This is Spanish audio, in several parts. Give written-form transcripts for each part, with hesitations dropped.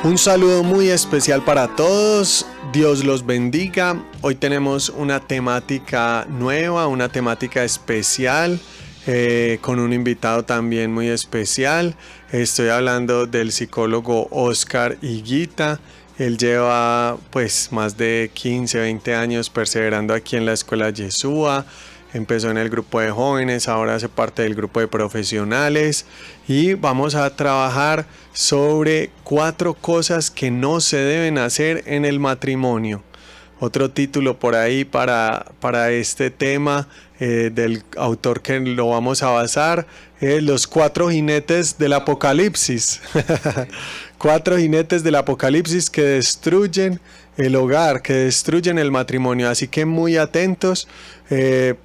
Un saludo muy especial para todos, Dios los bendiga. Hoy tenemos una temática nueva, una temática especial, con un invitado también muy especial. Estoy hablando del psicólogo Oscar Higuita. Él lleva pues más de 15, 20 años perseverando aquí en la Escuela Yeshua. Empezó en el grupo de jóvenes, ahora hace parte del grupo de profesionales y vamos a trabajar sobre 4 cosas que no se deben hacer en el matrimonio. Otro título por ahí para este tema del autor que lo vamos a basar es Los 4 jinetes del Apocalipsis. 4 jinetes del Apocalipsis que destruyen el hogar, que destruyen el matrimonio. Así que muy atentos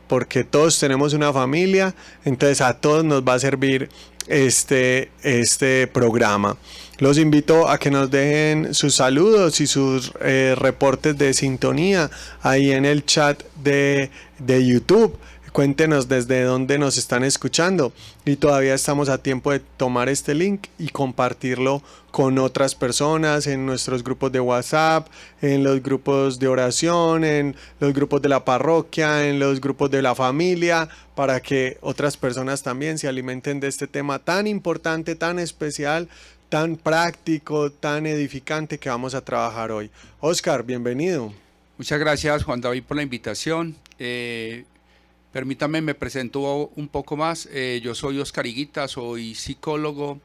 porque todos tenemos una familia, entonces a todos nos va a servir este programa. Los invito a que nos dejen sus saludos y sus reportes de sintonía ahí en el chat de YouTube. Cuéntenos desde dónde nos están escuchando y todavía estamos a tiempo de tomar este link y compartirlo con otras personas en nuestros grupos de WhatsApp, en los grupos de oración, en los grupos de la parroquia, en los grupos de la familia, para que otras personas también se alimenten de este tema tan importante, tan especial, tan práctico, tan edificante que vamos a trabajar hoy. Oscar, bienvenido. Muchas gracias, Juan David, por la invitación. Permítame, me presento un poco más. Yo soy Oscar Higuita, soy psicólogo,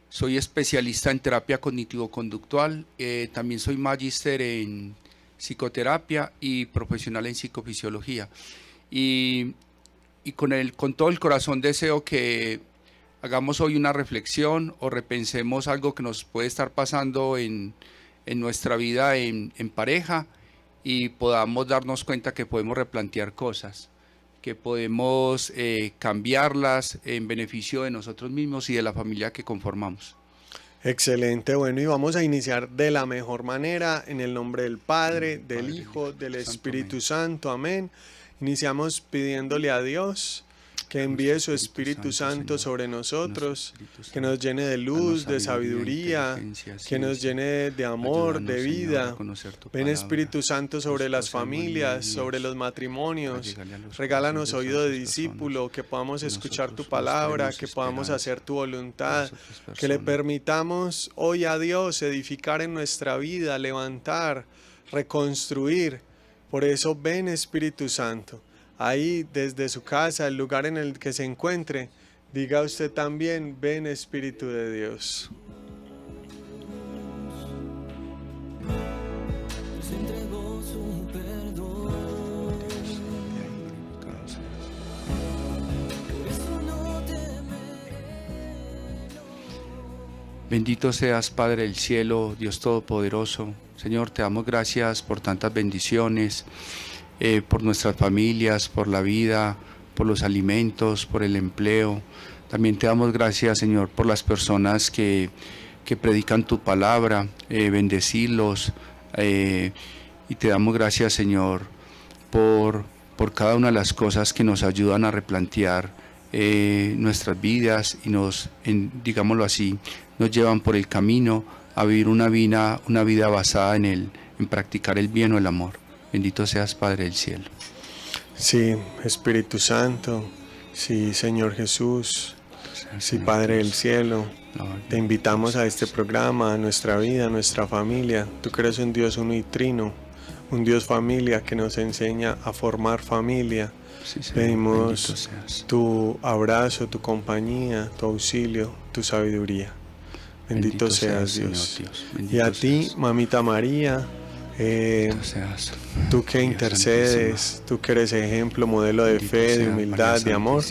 soy especialista en terapia cognitivo-conductual, también soy magíster en psicoterapia y profesional en psicofisiología. Y con todo el corazón deseo que hagamos hoy una reflexión o repensemos algo que nos puede estar pasando en nuestra vida en pareja y podamos darnos cuenta que podemos replantear cosas, que podemos cambiarlas en beneficio de nosotros mismos y de la familia que conformamos. Excelente, bueno, y vamos a iniciar de la mejor manera, en el nombre del Padre, del Hijo, del Espíritu Santo, amén. Iniciamos pidiéndole a Dios que envíe su Espíritu Santo sobre nosotros, que nos llene de luz, de sabiduría, que nos llene de amor, de vida. Ven Espíritu Santo sobre las familias, sobre los matrimonios. Regálanos oído de discípulo, que podamos escuchar tu palabra, que podamos hacer tu voluntad, que le permitamos hoy a Dios edificar en nuestra vida, levantar, reconstruir. Por eso ven Espíritu Santo. Ahí desde su casa, el lugar en el que se encuentre, diga usted también, ven Espíritu de Dios. Bendito seas, Padre del cielo, Dios Todopoderoso. Señor, te damos gracias por tantas bendiciones, por nuestras familias, por la vida, por los alimentos, por el empleo. También te damos gracias, Señor, por las personas que predican tu palabra, bendecirlos, y te damos gracias, Señor, por cada una de las cosas que nos ayudan a replantear nuestras vidas y digámoslo así, nos llevan por el camino a vivir una vida basada en practicar el bien o el amor. Bendito seas, Padre del cielo. Sí, Espíritu Santo, sí, Señor Jesús, sí, Padre del cielo, te invitamos a este programa, a nuestra vida, a nuestra familia. Tú que eres un Dios uno y trino, un Dios familia que nos enseña a formar familia. Sí, pedimos tu abrazo, tu compañía, tu auxilio, tu sabiduría. Bendito seas, Dios. Y a ti, Mamita María, tú que intercedes, tú que eres ejemplo, modelo de fe, de humildad, de amor,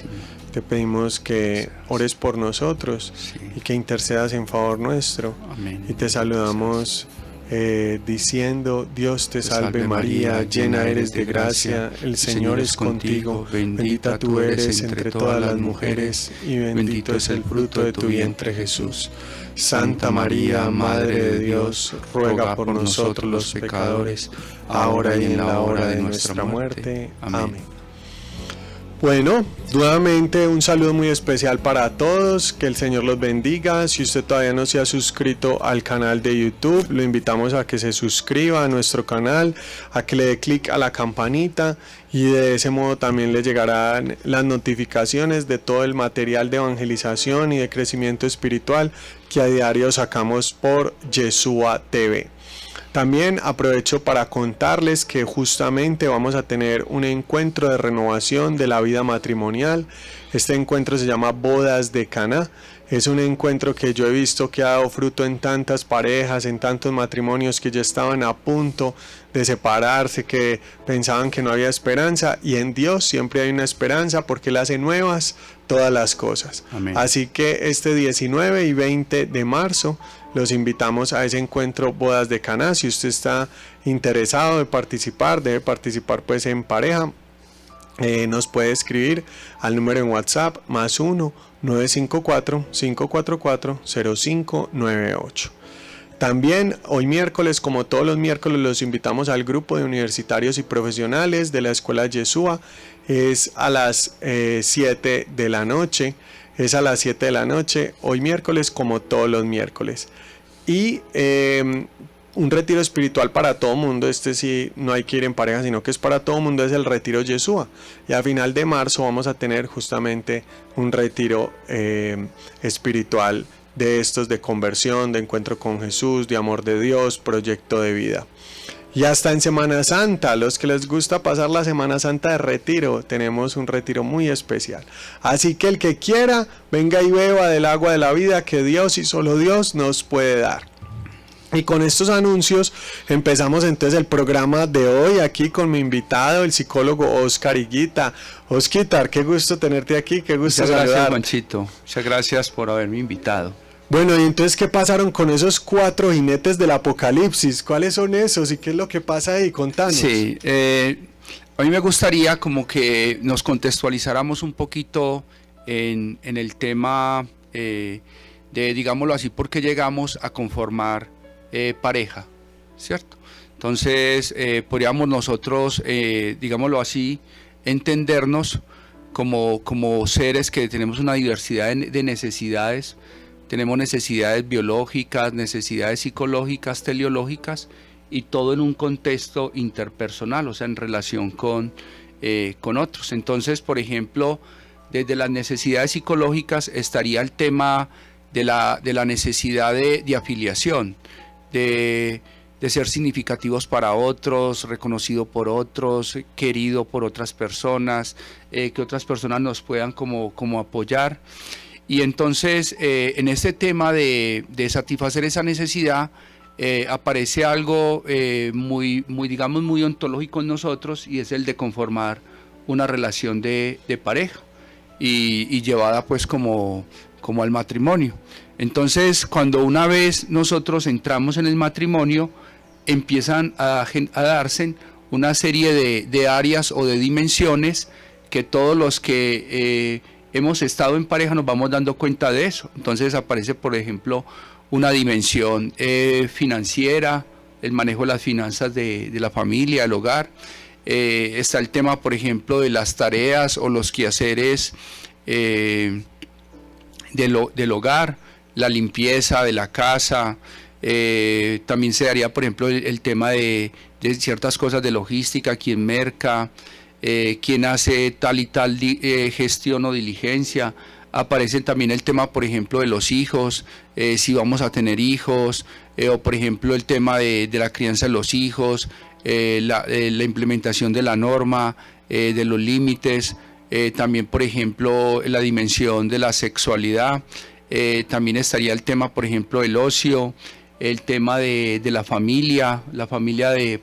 te pedimos que ores por nosotros y que intercedas en favor nuestro. Y te saludamos diciendo: Dios te salve María, llena eres de gracia, el Señor es contigo, bendita tú eres entre todas las mujeres y bendito es el fruto de tu vientre Jesús. Santa María, Madre de Dios, ruega por nosotros los pecadores, ahora y en la hora de nuestra muerte. Amén. Bueno, nuevamente un saludo muy especial para todos, que el Señor los bendiga. Si usted todavía no se ha suscrito al canal de YouTube, lo invitamos a que se suscriba a nuestro canal, a que le dé clic a la campanita y de ese modo también le llegarán las notificaciones de todo el material de evangelización y de crecimiento espiritual que a diario sacamos por Yeshua TV. También aprovecho para contarles que justamente vamos a tener un encuentro de renovación de la vida matrimonial. Este encuentro se llama Bodas de Caná. Es un encuentro que yo he visto que ha dado fruto en tantas parejas, en tantos matrimonios que ya estaban a punto de separarse, que pensaban que no había esperanza, y en Dios siempre hay una esperanza porque Él hace nuevas todas las cosas. Amén. Así que este 19 y 20 de marzo los invitamos a ese encuentro Bodas de Caná. Si usted está interesado de participar, debe participar pues en pareja. Nos puede escribir al número en WhatsApp +1 954 544 0598. También hoy miércoles, como todos los miércoles, los invitamos al grupo de universitarios y profesionales de la Escuela Yeshua. Es a las 7 de la noche. Es a las 7 de la noche, hoy miércoles, como todos los miércoles. Y un retiro espiritual para todo mundo. Este sí, no hay que ir en pareja, sino que es para todo mundo, es el retiro Yeshua. Y a final de marzo vamos a tener justamente un retiro espiritual de estos de conversión, de encuentro con Jesús, de amor de Dios, proyecto de vida. Y hasta en Semana Santa, los que les gusta pasar la Semana Santa de retiro, tenemos un retiro muy especial. Así que el que quiera, venga y beba del agua de la vida que Dios y solo Dios nos puede dar. Y con estos anuncios empezamos entonces el programa de hoy aquí con mi invitado, el psicólogo Oscar Higuita. Osquitar, qué gusto tenerte aquí, qué gusto saludarte. Muchas gracias, Juanchito. Muchas gracias por haberme invitado. Bueno, y entonces, ¿qué pasaron con esos 4 jinetes del apocalipsis? ¿Cuáles son esos y qué es lo que pasa ahí? Contanos. Sí, a mí me gustaría como que nos contextualizáramos un poquito en el tema de, digámoslo así, por qué llegamos a conformar pareja, ¿cierto? Entonces, podríamos nosotros, digámoslo así, entendernos como seres que tenemos una diversidad de necesidades. Tenemos necesidades biológicas, necesidades psicológicas, teleológicas, y todo en un contexto interpersonal, o sea, en relación con otros. Entonces, por ejemplo, desde las necesidades psicológicas estaría el tema de la necesidad de afiliación, de ser significativos para otros, reconocido por otros, querido por otras personas, que otras personas nos puedan como apoyar. Y entonces en este tema de satisfacer esa necesidad aparece algo muy ontológico en nosotros, y es el de conformar una relación de pareja y llevada pues como al matrimonio. Entonces, cuando una vez nosotros entramos en el matrimonio, empiezan a darse una serie de áreas o de dimensiones que todos los que hemos estado en pareja nos vamos dando cuenta de eso. Entonces aparece, por ejemplo, una dimensión financiera, el manejo de las finanzas de la familia, del hogar. Está el tema, por ejemplo, de las tareas o los quehaceres del hogar, la limpieza de la casa. También se daría, por ejemplo, el tema de ciertas cosas de logística, quién merca, quién hace tal y tal gestión o diligencia. Aparece también el tema, por ejemplo, de los hijos, si vamos a tener hijos, o por ejemplo el tema de la crianza de los hijos, la implementación de la norma, de los límites, también, por ejemplo, la dimensión de la sexualidad. También estaría el tema, por ejemplo, del ocio, el tema de la familia,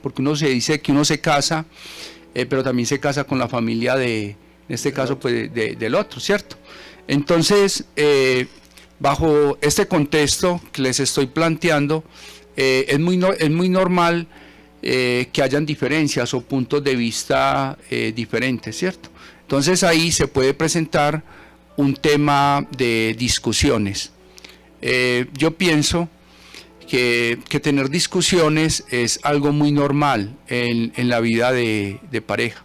porque uno se dice que uno se casa, pero también se casa con la familia en este caso pues del otro, ¿cierto? Entonces, bajo este contexto que les estoy planteando, es muy normal que hayan diferencias o puntos de vista diferentes, ¿cierto? Entonces ahí se puede presentar un tema de discusiones. Yo pienso que tener discusiones es algo muy normal en la vida de pareja.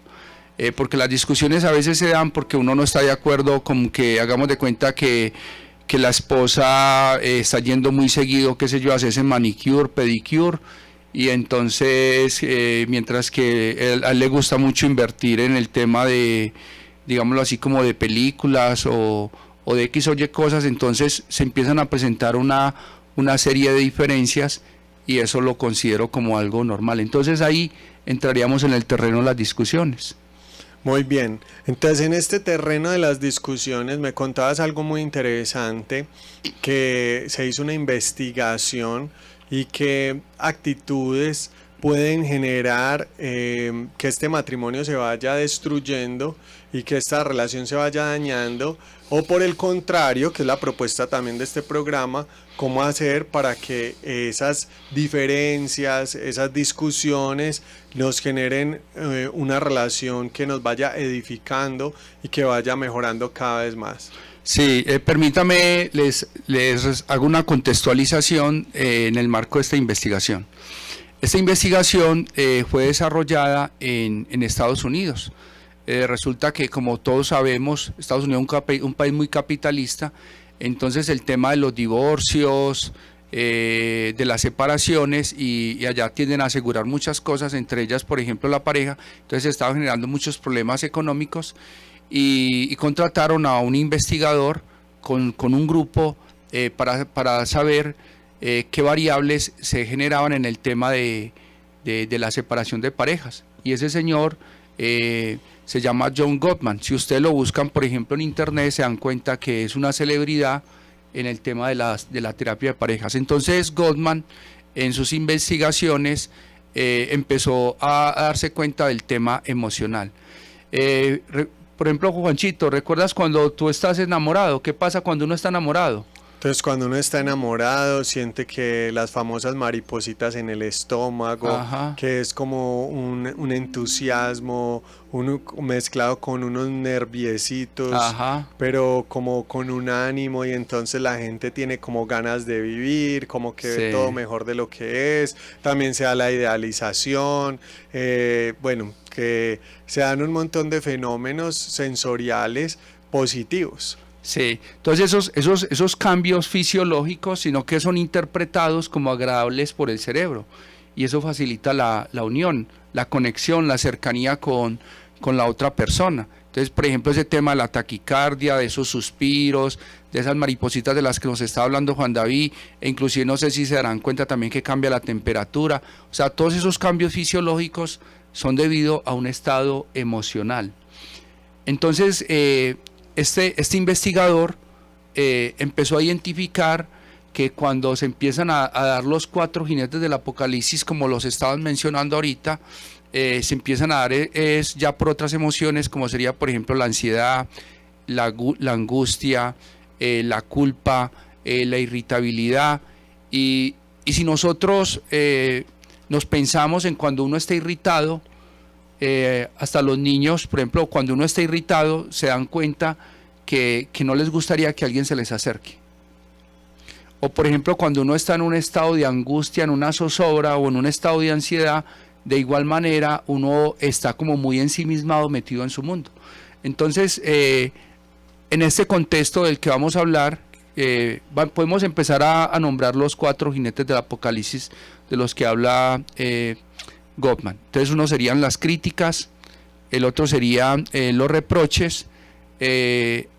porque las discusiones a veces se dan porque uno no está de acuerdo con que hagamos de cuenta que la esposa está yendo muy seguido, qué sé yo, a hacerse manicure, pedicure, y entonces mientras que a él le gusta mucho invertir en el tema de, digámoslo así, como de películas o de X o Y cosas, entonces se empiezan a presentar una serie de diferencias y eso lo considero como algo normal. Entonces ahí entraríamos en el terreno de las discusiones. Muy bien, entonces en este terreno de las discusiones me contabas algo muy interesante, que se hizo una investigación y qué actitudes pueden generar que este matrimonio se vaya destruyendo y que esta relación se vaya dañando, o por el contrario, que es la propuesta también de este programa, cómo hacer para que esas diferencias, esas discusiones nos generen una relación que nos vaya edificando y que vaya mejorando cada vez más. Sí, permítame, les hago una contextualización en el marco de esta investigación. Esta investigación fue desarrollada en Estados Unidos. Resulta que, como todos sabemos, Estados Unidos es un país muy capitalista, entonces el tema de los divorcios, de las separaciones, y allá tienden a asegurar muchas cosas, entre ellas, por ejemplo, la pareja, entonces se estaban generando muchos problemas económicos y contrataron a un investigador con un grupo para saber qué variables se generaban en el tema de la separación de parejas. Y ese señor se llama John Gottman. Si ustedes lo buscan, por ejemplo, en internet, se dan cuenta que es una celebridad en el tema de la terapia de parejas. Entonces Gottman, en sus investigaciones, empezó a darse cuenta del tema emocional. Por ejemplo, Juanchito, ¿recuerdas cuando tú estás enamorado? ¿Qué pasa cuando uno está enamorado? Entonces, cuando uno está enamorado, siente que las famosas maripositas en el estómago, Ajá. que es como un entusiasmo, mezclado con unos nerviecitos, Ajá. pero como con un ánimo, y entonces la gente tiene como ganas de vivir, como que ve todo Sí. mejor de lo que es. También se da la idealización, bueno, que se dan un montón de fenómenos sensoriales positivos. Sí, entonces esos cambios fisiológicos, sino que son interpretados como agradables por el cerebro, y eso facilita la unión, la conexión, la cercanía con la otra persona. Entonces, por ejemplo, ese tema de la taquicardia, de esos suspiros, de esas maripositas de las que nos está hablando Juan David, e inclusive no sé si se darán cuenta también que cambia la temperatura, o sea, todos esos cambios fisiológicos son debido a un estado emocional. Entonces, este investigador empezó a identificar que cuando se empiezan a dar los 4 jinetes del apocalipsis, como los estaban mencionando ahorita, se empiezan a dar ya por otras emociones, como sería, por ejemplo, la ansiedad, la angustia, la culpa, la irritabilidad, y si nosotros nos pensamos en cuando uno está irritado, hasta los niños, por ejemplo, cuando uno está irritado, se dan cuenta que no les gustaría que alguien se les acerque. O por ejemplo, cuando uno está en un estado de angustia, en una zozobra o en un estado de ansiedad, de igual manera uno está como muy ensimismado, metido en su mundo. Entonces, en este contexto del que vamos a hablar, podemos empezar a nombrar los 4 jinetes del apocalipsis de los que habla Gottman. Entonces, uno serían las críticas, el otro serían los reproches,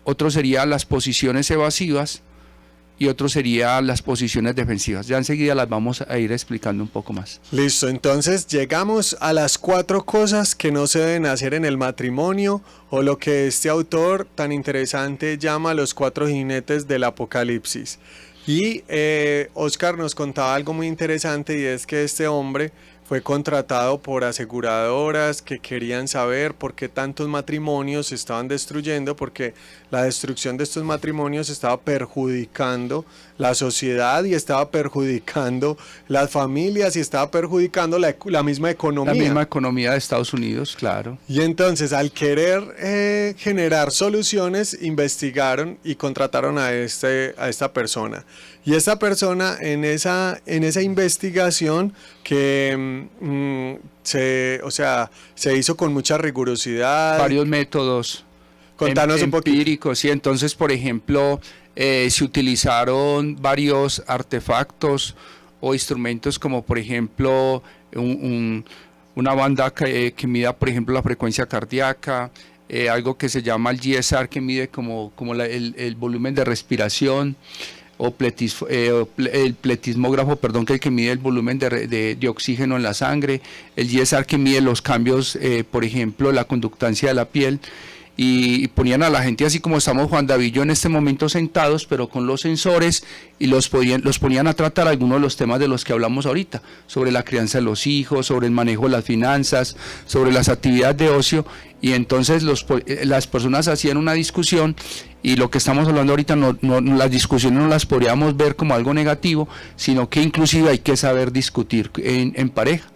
otro serían las posiciones evasivas y otro serían las posiciones defensivas. Ya enseguida las vamos a ir explicando un poco más. Listo, entonces llegamos a las 4 cosas que no se deben hacer en el matrimonio, o lo que este autor tan interesante llama los 4 jinetes del apocalipsis. Y Oscar nos contaba algo muy interesante, y es que este hombre fue contratado por aseguradoras que querían saber por qué tantos matrimonios se estaban destruyendo, porque la destrucción de estos matrimonios estaba perjudicando la sociedad y estaba perjudicando las familias y estaba perjudicando la misma economía. La misma economía de Estados Unidos, claro. Y entonces, al querer generar soluciones, investigaron y contrataron a esta persona. Y esta persona en esa investigación que se hizo con mucha rigurosidad. Varios métodos. Contanos un poquito. Empíricos, sí. Entonces, por ejemplo, se utilizaron varios artefactos o instrumentos como, por ejemplo, una banda que mida, por ejemplo, la frecuencia cardíaca, algo que se llama el GSR, que mide como el volumen de respiración, o el pletismógrafo, perdón, que mide el volumen de oxígeno en la sangre, el GSR que mide los cambios, por ejemplo, la conductancia de la piel, y ponían a la gente así como estamos Juan David y yo en este momento sentados, pero con los sensores, y los ponían a tratar algunos de los temas de los que hablamos ahorita, sobre la crianza de los hijos, sobre el manejo de las finanzas, sobre las actividades de ocio, y entonces las personas hacían una discusión, y lo que estamos hablando ahorita, las discusiones no las podríamos ver como algo negativo, sino que inclusive hay que saber discutir en pareja.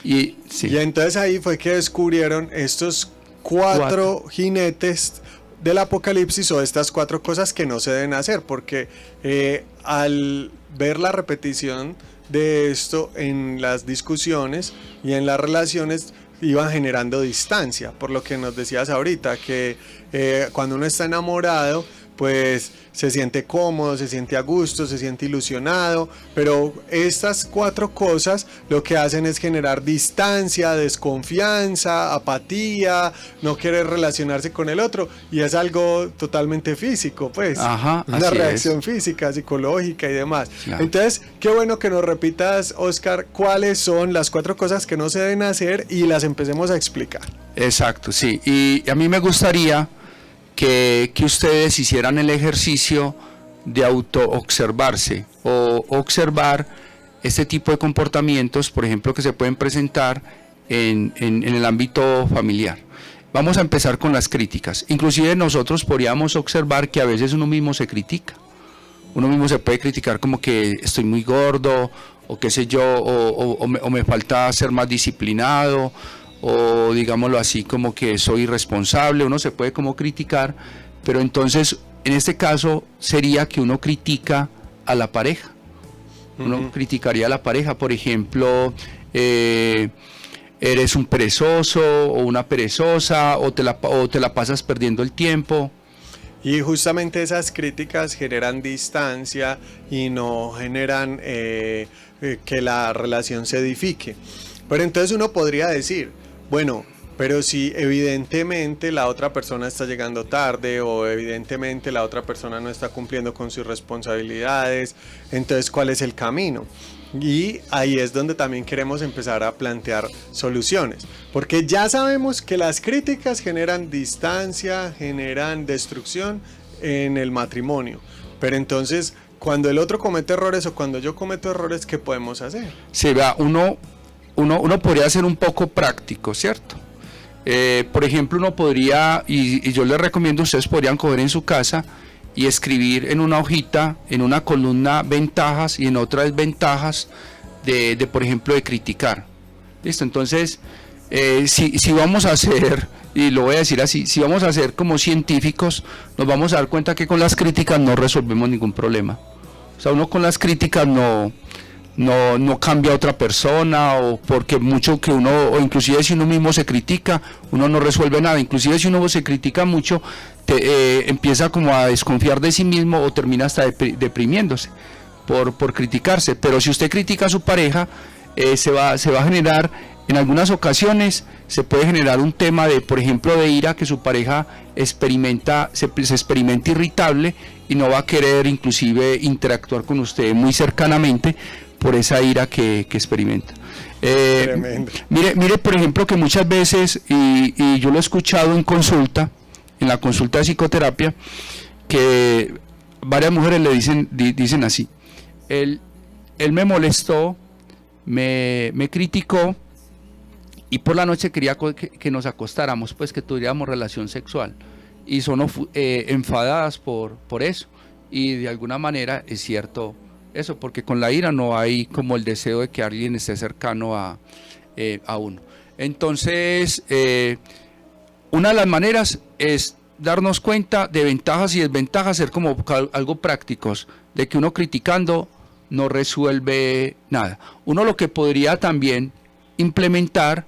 Sí. Y entonces ahí fue que descubrieron estos cuatro jinetes del apocalipsis, o estas 4 cosas que no se deben hacer, porque al ver la repetición de esto en las discusiones y en las relaciones, iban generando distancia, por lo que nos decías ahorita, que cuando uno está enamorado, pues se siente cómodo, se siente a gusto, se siente ilusionado, pero estas 4 cosas lo que hacen es generar distancia, desconfianza, apatía, no querer relacionarse con el otro, y es algo totalmente físico, pues. Ajá, una reacción física, psicológica y demás. Claro. Entonces, qué bueno que nos repitas, Oscar, cuáles son las 4 cosas que no se deben hacer y las empecemos a explicar. Exacto, sí, y a mí me gustaría que ustedes hicieran el ejercicio de auto-observarse o observar este tipo de comportamientos, por ejemplo, que se pueden presentar en el ámbito familiar. Vamos a empezar con las críticas. Inclusive nosotros podríamos observar que a veces uno mismo se critica. Uno mismo se puede criticar como que estoy muy gordo, o qué sé yo, o me falta ser más disciplinado, o digámoslo así, como que soy irresponsable. Uno se puede como criticar, pero entonces en este caso sería que uno critica a la pareja. Uno criticaría a la pareja, por ejemplo, eres un perezoso o una perezosa, o te la pasas perdiendo el tiempo. Y justamente esas críticas generan distancia y no generan que la relación se edifique. Pero entonces uno podría decir, bueno, pero si evidentemente la otra persona está llegando tarde, o evidentemente la otra persona no está cumpliendo con sus responsabilidades, entonces ¿cuál es el camino? Y ahí es donde también queremos empezar a plantear soluciones, porque ya sabemos que las críticas generan distancia, generan destrucción en el matrimonio, pero entonces cuando el otro comete errores o cuando yo cometo errores, ¿qué podemos hacer? Sí, vea, uno podría ser un poco práctico, ¿cierto? Por ejemplo, uno podría, y yo les recomiendo, ustedes podrían coger en su casa y escribir en una hojita, en una columna, ventajas, y en otra desventajas de por ejemplo, de criticar. ¿Listo? Entonces, si vamos a hacer, y lo voy a decir así, si vamos a ser como científicos, nos vamos a dar cuenta que con las críticas no resolvemos ningún problema. O sea, uno con las críticas no cambia a otra persona, o porque mucho que uno, o inclusive si uno mismo se critica, uno no resuelve nada. Inclusive si uno se critica mucho, empieza como a desconfiar de sí mismo, o termina hasta deprimiéndose por criticarse. Pero si usted critica a su pareja, se va a generar, en algunas ocasiones se puede generar un tema de, por ejemplo, de ira, que su pareja se experimenta irritable y no va a querer inclusive interactuar con usted muy cercanamente por esa ira que experimenta. Mire, por ejemplo, que muchas veces, y yo lo he escuchado en la consulta de psicoterapia, que varias mujeres le dicen así: él me molestó, me criticó, y por la noche quería que nos acostáramos, pues que tuviéramos relación sexual, y son enfadadas por eso. y de alguna manera es cierto eso, porque con la ira no hay como el deseo de que alguien esté cercano a uno. Entonces, una de las maneras es darnos cuenta de ventajas y desventajas, ser como algo prácticos, de que uno criticando no resuelve nada. Uno lo que podría también implementar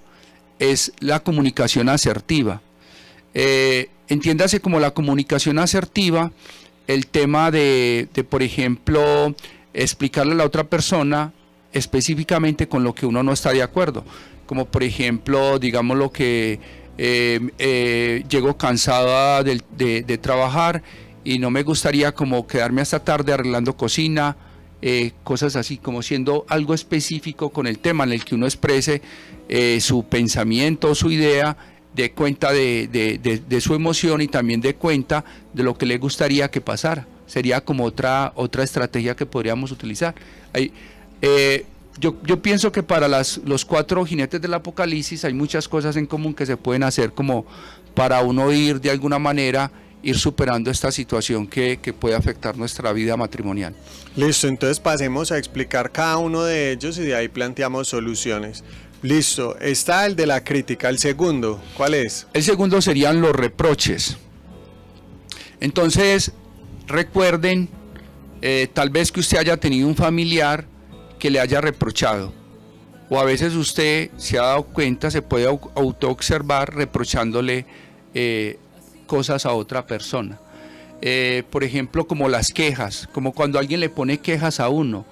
es la comunicación asertiva. Entiéndase como la comunicación asertiva, el tema de, por ejemplo, explicarle a la otra persona específicamente con lo que uno no está de acuerdo. Como por ejemplo, digamos lo que llego cansada de trabajar y no me gustaría como quedarme hasta tarde arreglando cocina, cosas así, como siendo algo específico con el tema en el que uno exprese su pensamiento, su idea, dé cuenta de su emoción y también dé cuenta de lo que le gustaría que pasara. Sería como otra estrategia que podríamos utilizar. Yo pienso que para los 4 jinetes del Apocalipsis hay muchas cosas en común que se pueden hacer como para uno ir de alguna manera ir superando esta situación que puede afectar nuestra vida matrimonial. Listo, entonces pasemos a explicar cada uno de ellos y de ahí planteamos soluciones. Listo, está el de la crítica. El segundo, ¿cuál es? El segundo serían los reproches. Entonces, recuerden, tal vez que usted haya tenido un familiar que le haya reprochado, o a veces usted se ha dado cuenta, se puede autoobservar reprochándole cosas a otra persona. Por ejemplo, como las quejas, como cuando alguien le pone quejas a uno.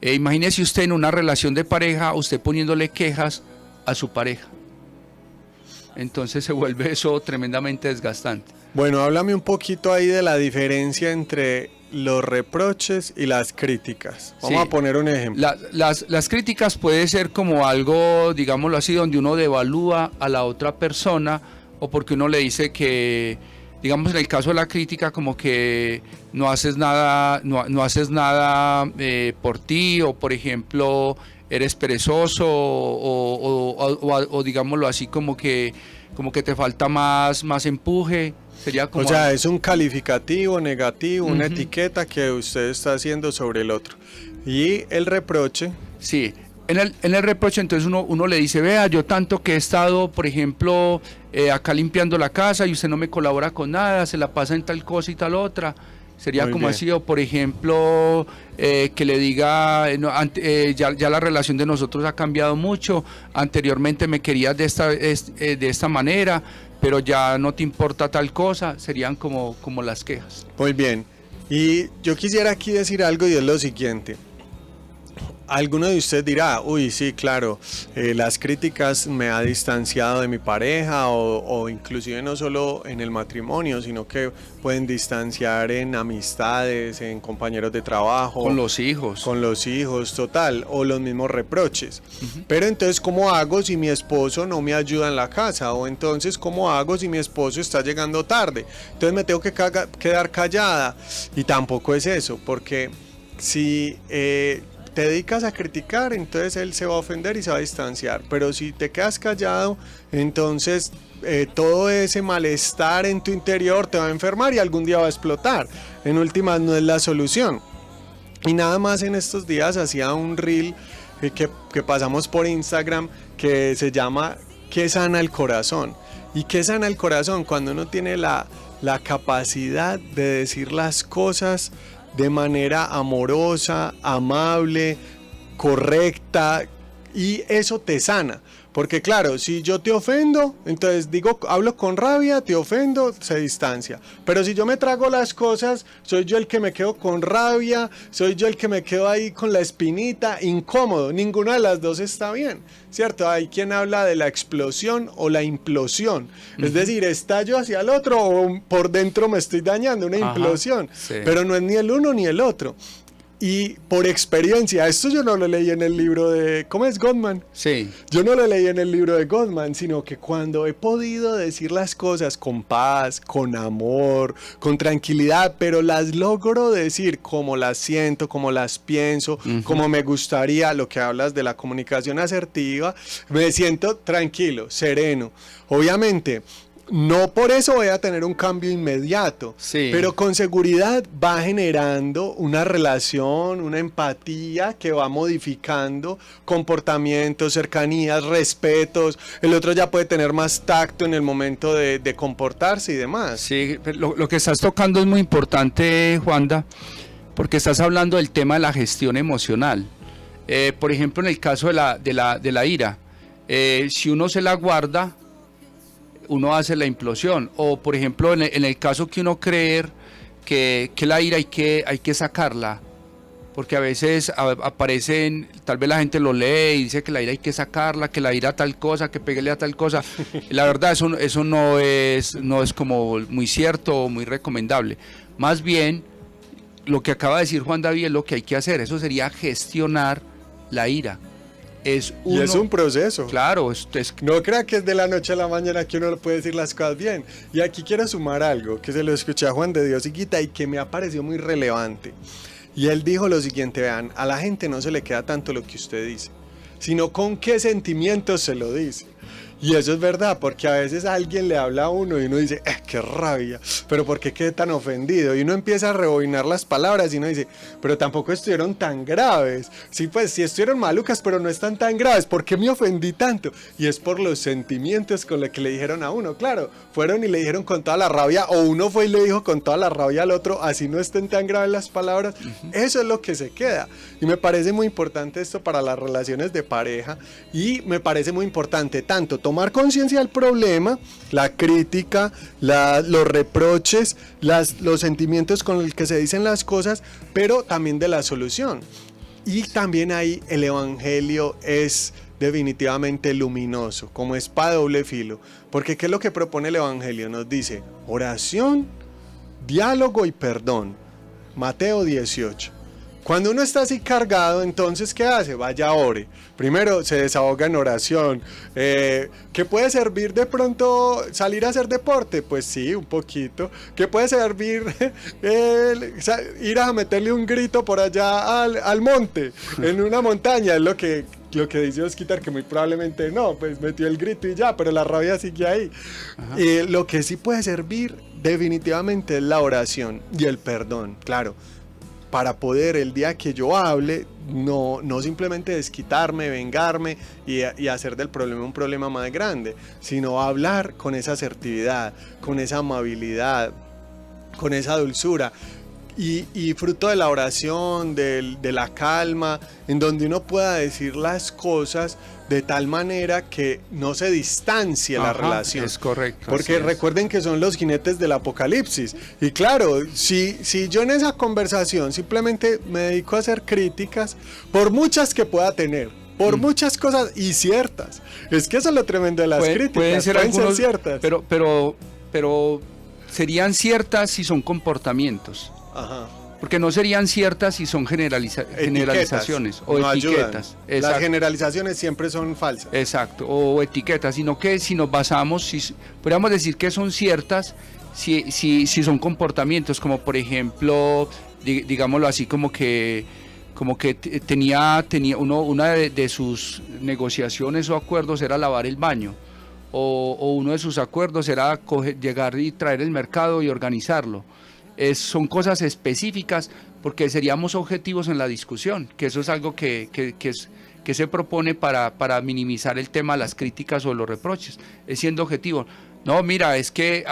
Imagínese usted en una relación de pareja, usted poniéndole quejas a su pareja. Entonces se vuelve eso tremendamente desgastante. Bueno, háblame un poquito ahí de la diferencia entre los reproches y las críticas. Vamos a poner un ejemplo. Las críticas puede ser como algo, digámoslo así, donde uno devalúa a la otra persona, o porque uno le dice que, digamos en el caso de la crítica, como que no haces nada, no haces nada por ti, o por ejemplo eres perezoso, o digámoslo así, como que te falta más empuje. Sería como, o sea, es un calificativo negativo, una etiqueta que usted está haciendo sobre el otro. Y el reproche. Sí, en el reproche entonces uno le dice, vea, yo tanto que he estado, por ejemplo, acá limpiando la casa y usted no me colabora con nada, se la pasa en tal cosa y tal otra. Sería muy como bien. Así, o por ejemplo, que le diga, ya la relación de nosotros ha cambiado mucho, anteriormente me querías de esta manera, pero ya no te importa tal cosa. Serían como las quejas. Muy bien, y yo quisiera aquí decir algo, y es lo siguiente. Alguno de ustedes dirá, uy, sí, claro, las críticas me ha distanciado de mi pareja, o inclusive no solo en el matrimonio, sino que pueden distanciar en amistades, en compañeros de trabajo. Con los hijos. Con los hijos, total, o los mismos reproches. Pero entonces, ¿cómo hago si mi esposo no me ayuda en la casa? O entonces, ¿cómo hago si mi esposo está llegando tarde? Entonces me tengo que quedar callada. Y tampoco es eso, porque si te dedicas a criticar, entonces él se va a ofender y se va a distanciar. Pero si te quedas callado, entonces todo ese malestar en tu interior te va a enfermar y algún día va a explotar. En últimas, no es la solución. Y nada más en estos días hacía un reel que pasamos por Instagram, que se llama ¿Qué sana el corazón? ¿Y qué sana el corazón? Cuando uno tiene la capacidad de decir las cosas de manera amorosa, amable, correcta, y eso te sana. Porque claro, si yo te ofendo, entonces hablo con rabia, te ofendo, se distancia. Pero si yo me trago las cosas, soy yo el que me quedo con rabia, soy yo el que me quedo ahí con la espinita, incómodo. Ninguna de las dos está bien, ¿cierto? Hay quien habla de la explosión o la implosión. Es decir, estallo hacia el otro o por dentro me estoy dañando, una implosión. Sí. Pero no es ni el uno ni el otro. Y por experiencia, esto yo no lo leí en el libro de, ¿cómo es? Gottman. Sí. Yo no lo leí en el libro de Gottman, sino que cuando he podido decir las cosas con paz, con amor, con tranquilidad, pero las logro decir como las siento, como las pienso, como me gustaría, lo que hablas de la comunicación asertiva, me siento tranquilo, sereno. Obviamente, no por eso voy a tener un cambio inmediato, Sí. pero con seguridad va generando una relación, una empatía que va modificando comportamientos, cercanías, respetos. El otro ya puede tener más tacto en el momento de comportarse y demás. Sí, lo que estás tocando es muy importante, Juanda, porque estás hablando del tema de la gestión emocional. Por ejemplo, en el caso de la ira, si uno se la guarda, uno hace la implosión. O por ejemplo, en el caso que uno creer que la ira hay que sacarla, porque a veces aparecen, tal vez la gente lo lee y dice que la ira hay que sacarla, que la ira a tal cosa, que peguele a tal cosa. La verdad, eso no es como muy cierto o muy recomendable. Más bien, lo que acaba de decir Juan David es lo que hay que hacer. Eso sería gestionar la ira. Y es un proceso. Claro, No crea que es de la noche a la mañana que uno puede decir las cosas bien. Y aquí quiero sumar algo que se lo escuché a Juan de Dios y que me ha parecido muy relevante. Y él dijo lo siguiente: vean, a la gente no se le queda tanto lo que usted dice, sino con qué sentimientos se lo dice. Y eso es verdad, porque a veces alguien le habla a uno y uno dice, qué rabia, pero ¿por qué quedé tan ofendido? Y uno empieza a rebobinar las palabras y uno dice, pero tampoco estuvieron tan graves. Sí, pues sí estuvieron malucas, pero no están tan graves. ¿Por qué me ofendí tanto? Y es por los sentimientos con los que le dijeron a uno. Claro, fueron y le dijeron con toda la rabia, o uno fue y le dijo con toda la rabia al otro, así no estén tan graves las palabras. Eso es lo que se queda. Y me parece muy importante esto para las relaciones de pareja, y me parece muy importante tanto tomar conciencia del problema, la crítica, los reproches, los sentimientos con los que se dicen las cosas, pero también de la solución. Y también ahí el evangelio es definitivamente luminoso, como espada de doble filo, porque ¿qué es lo que propone el evangelio? Nos dice oración, diálogo y perdón. Mateo 18. Cuando uno está así cargado, entonces ¿qué hace? Vaya, ore. Primero se desahoga en oración. ¿Qué puede servir de pronto salir a hacer deporte? Pues sí, un poquito. ¿Qué puede servir ir a meterle un grito por allá al monte, en una montaña? Es lo que dice Osquitar, que muy probablemente no, pues metió el grito y ya, pero la rabia sigue ahí. Lo que sí puede servir definitivamente es la oración y el perdón, claro. Para poder el día que yo hable, no simplemente desquitarme, vengarme y hacer del problema un problema más grande, sino hablar con esa asertividad, con esa amabilidad, con esa dulzura. Y fruto de la oración, de la calma, en donde uno pueda decir las cosas de tal manera que no se distancie la relación. Es correcto. Porque recuerden que son los jinetes del apocalipsis. Y claro, si yo en esa conversación simplemente me dedico a hacer críticas, por muchas que pueda tener, por muchas cosas y ciertas. Es que eso es lo tremendo de las críticas. Pueden ser ciertas. Pero serían ciertas si son comportamientos. Ajá. Porque no serían ciertas si son generalizaciones o no etiquetas. Las generalizaciones siempre son falsas. Exacto, o etiquetas, sino que si nos basamos, podríamos decir que son ciertas si son comportamientos, como por ejemplo, digámoslo así, como que tenía una de sus negociaciones o acuerdos era lavar el baño, o uno de sus acuerdos era llegar y traer el mercado y organizarlo. Son cosas específicas porque seríamos objetivos en la discusión, que eso es algo que se propone para minimizar el tema de las críticas o los reproches, es siendo objetivo. No, mira, es que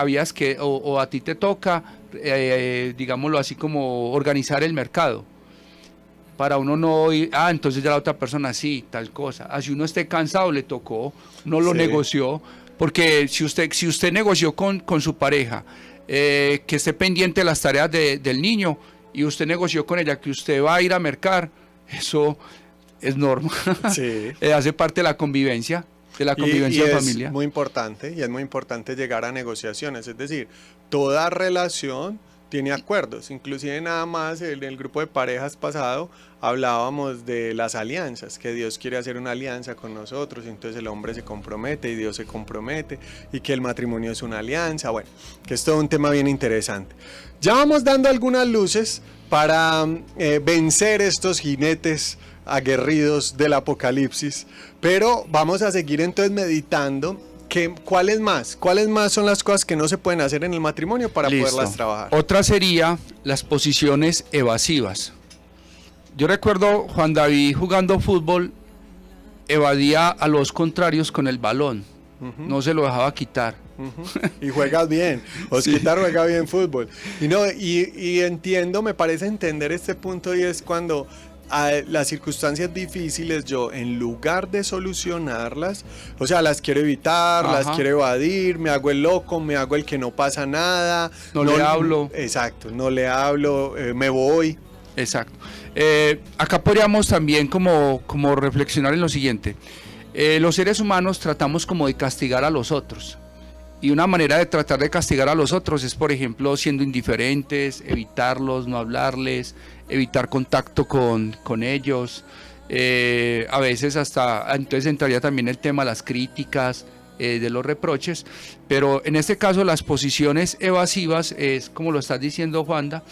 o a ti te toca, digámoslo así, como organizar el mercado. Para uno no ir, entonces ya la otra persona sí, tal cosa. Así uno esté cansado, le tocó, no lo negoció, porque si usted negoció con su pareja, que esté pendiente de las tareas del niño, y usted negoció con ella que usted va a ir a mercar, eso es normal. Sí. Hace parte de la convivencia en familia. Es muy importante, y es muy importante llegar a negociaciones, es decir, toda relación tiene acuerdos, inclusive nada más en el grupo de parejas pasado hablábamos de las alianzas, que Dios quiere hacer una alianza con nosotros, entonces el hombre se compromete y Dios se compromete, y que el matrimonio es una alianza, bueno, que es todo un tema bien interesante. Ya vamos dando algunas luces para vencer estos jinetes aguerridos del apocalipsis, pero vamos a seguir entonces meditando ¿Cuáles más? ¿Cuáles más son las cosas que no se pueden hacer en el matrimonio para Listo. poderlas trabajar? Otra sería las posiciones evasivas. Yo recuerdo Juan David jugando fútbol, evadía a los contrarios con el balón, no se lo dejaba quitar. Y juegas bien, Osquitar juega bien fútbol. Y entiendo, me parece entender este punto, y es cuando a las circunstancias difíciles yo, en lugar de solucionarlas, o sea, las quiero evitar, las quiero evadir, me hago el loco, me hago el que no pasa nada. No le hablo. Exacto, no le hablo, me voy. Exacto. Acá podríamos también como reflexionar en lo siguiente. Los seres humanos tratamos como de castigar a los otros. Y una manera de tratar de castigar a los otros es, por ejemplo, siendo indiferentes, evitarlos, no hablarles, evitar contacto con ellos. A veces entonces entraría también el tema de las críticas, de los reproches. Pero en este caso las posiciones evasivas es, como lo estás diciendo, Juanda,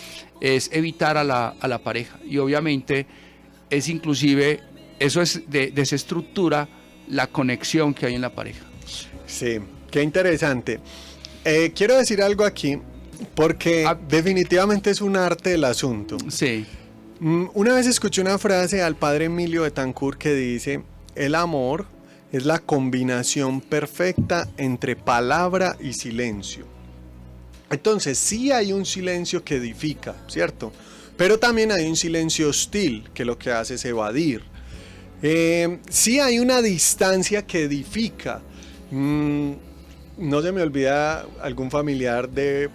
es evitar a la pareja. Y obviamente es inclusive, eso es desestructura la conexión que hay en la pareja. Sí. Qué interesante. Quiero decir algo aquí, porque definitivamente es un arte el asunto. Sí. Una vez escuché una frase al padre Emilio Betancourt que dice: el amor es la combinación perfecta entre palabra y silencio. Entonces, sí hay un silencio que edifica, ¿cierto? Pero también hay un silencio hostil, que lo que hace es evadir. Sí hay una distancia que edifica. No se me olvida algún familiar de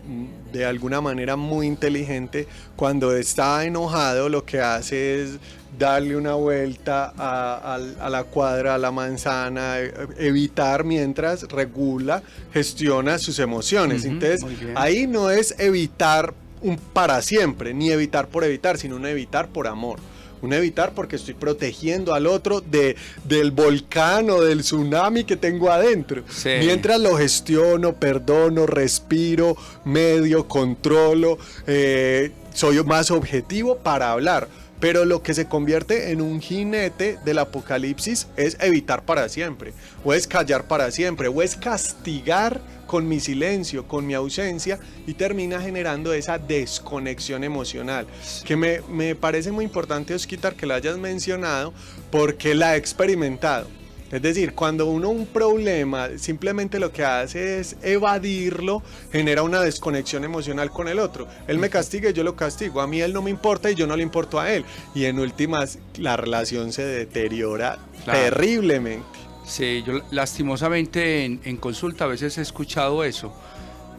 alguna manera muy inteligente, cuando está enojado lo que hace es darle una vuelta a la cuadra, a la manzana, evitar mientras regula, gestiona sus emociones. Entonces ahí no es evitar para siempre, ni evitar por evitar, sino un evitar por amor. Un evitar porque estoy protegiendo al otro del volcán o del tsunami que tengo adentro. Sí. Mientras lo gestiono, perdono, respiro, medio, controlo, soy más objetivo para hablar. Pero lo que se convierte en un jinete del apocalipsis es evitar para siempre, o es callar para siempre, o es castigar con mi silencio, con mi ausencia, y termina generando esa desconexión emocional, que me parece muy importante, Osquitar, que la hayas mencionado, porque la he experimentado. Es decir, cuando un problema simplemente lo que hace es evadirlo, genera una desconexión emocional con el otro. Él me castiga y yo lo castigo. A mí él no me importa y yo no le importo a él. Y en últimas, la relación se deteriora terriblemente. Sí, yo lastimosamente en consulta a veces he escuchado eso,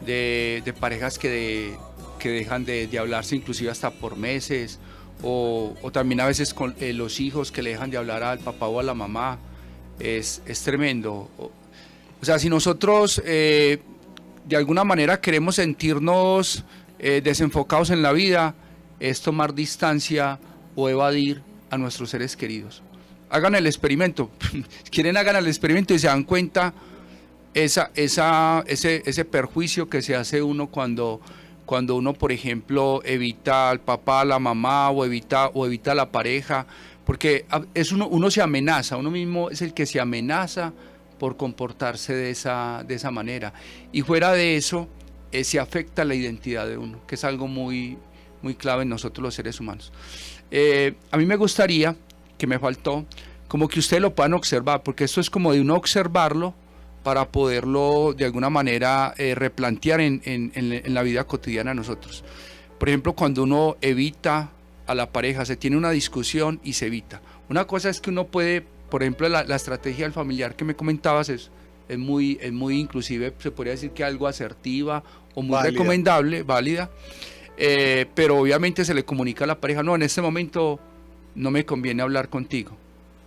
de parejas que dejan de hablarse inclusive hasta por meses, o también a veces con los hijos que le dejan de hablar al papá o a la mamá. Es tremendo. O sea, si nosotros de alguna manera queremos sentirnos desenfocados en la vida, es tomar distancia o evadir a nuestros seres queridos. Hagan el experimento. Si quieren, hagan el experimento y se dan cuenta ese perjuicio que se hace uno cuando uno, por ejemplo, evita al papá, a la mamá, o evita a la pareja. Porque uno se amenaza, uno mismo es el que se amenaza por comportarse de esa manera. Y fuera de eso, se afecta la identidad de uno, que es algo muy, muy clave en nosotros los seres humanos. A mí me gustaría, que me faltó, como que ustedes lo puedan observar, porque esto es como de uno observarlo para poderlo de alguna manera replantear en la vida cotidiana de nosotros. Por ejemplo, cuando uno evita a la pareja, se tiene una discusión y se evita. Una cosa es que uno puede, por ejemplo, la estrategia del familiar que me comentabas es muy inclusive, se podría decir que algo asertiva o muy recomendable, válida, pero obviamente se le comunica a la pareja: no, en este momento no me conviene hablar contigo.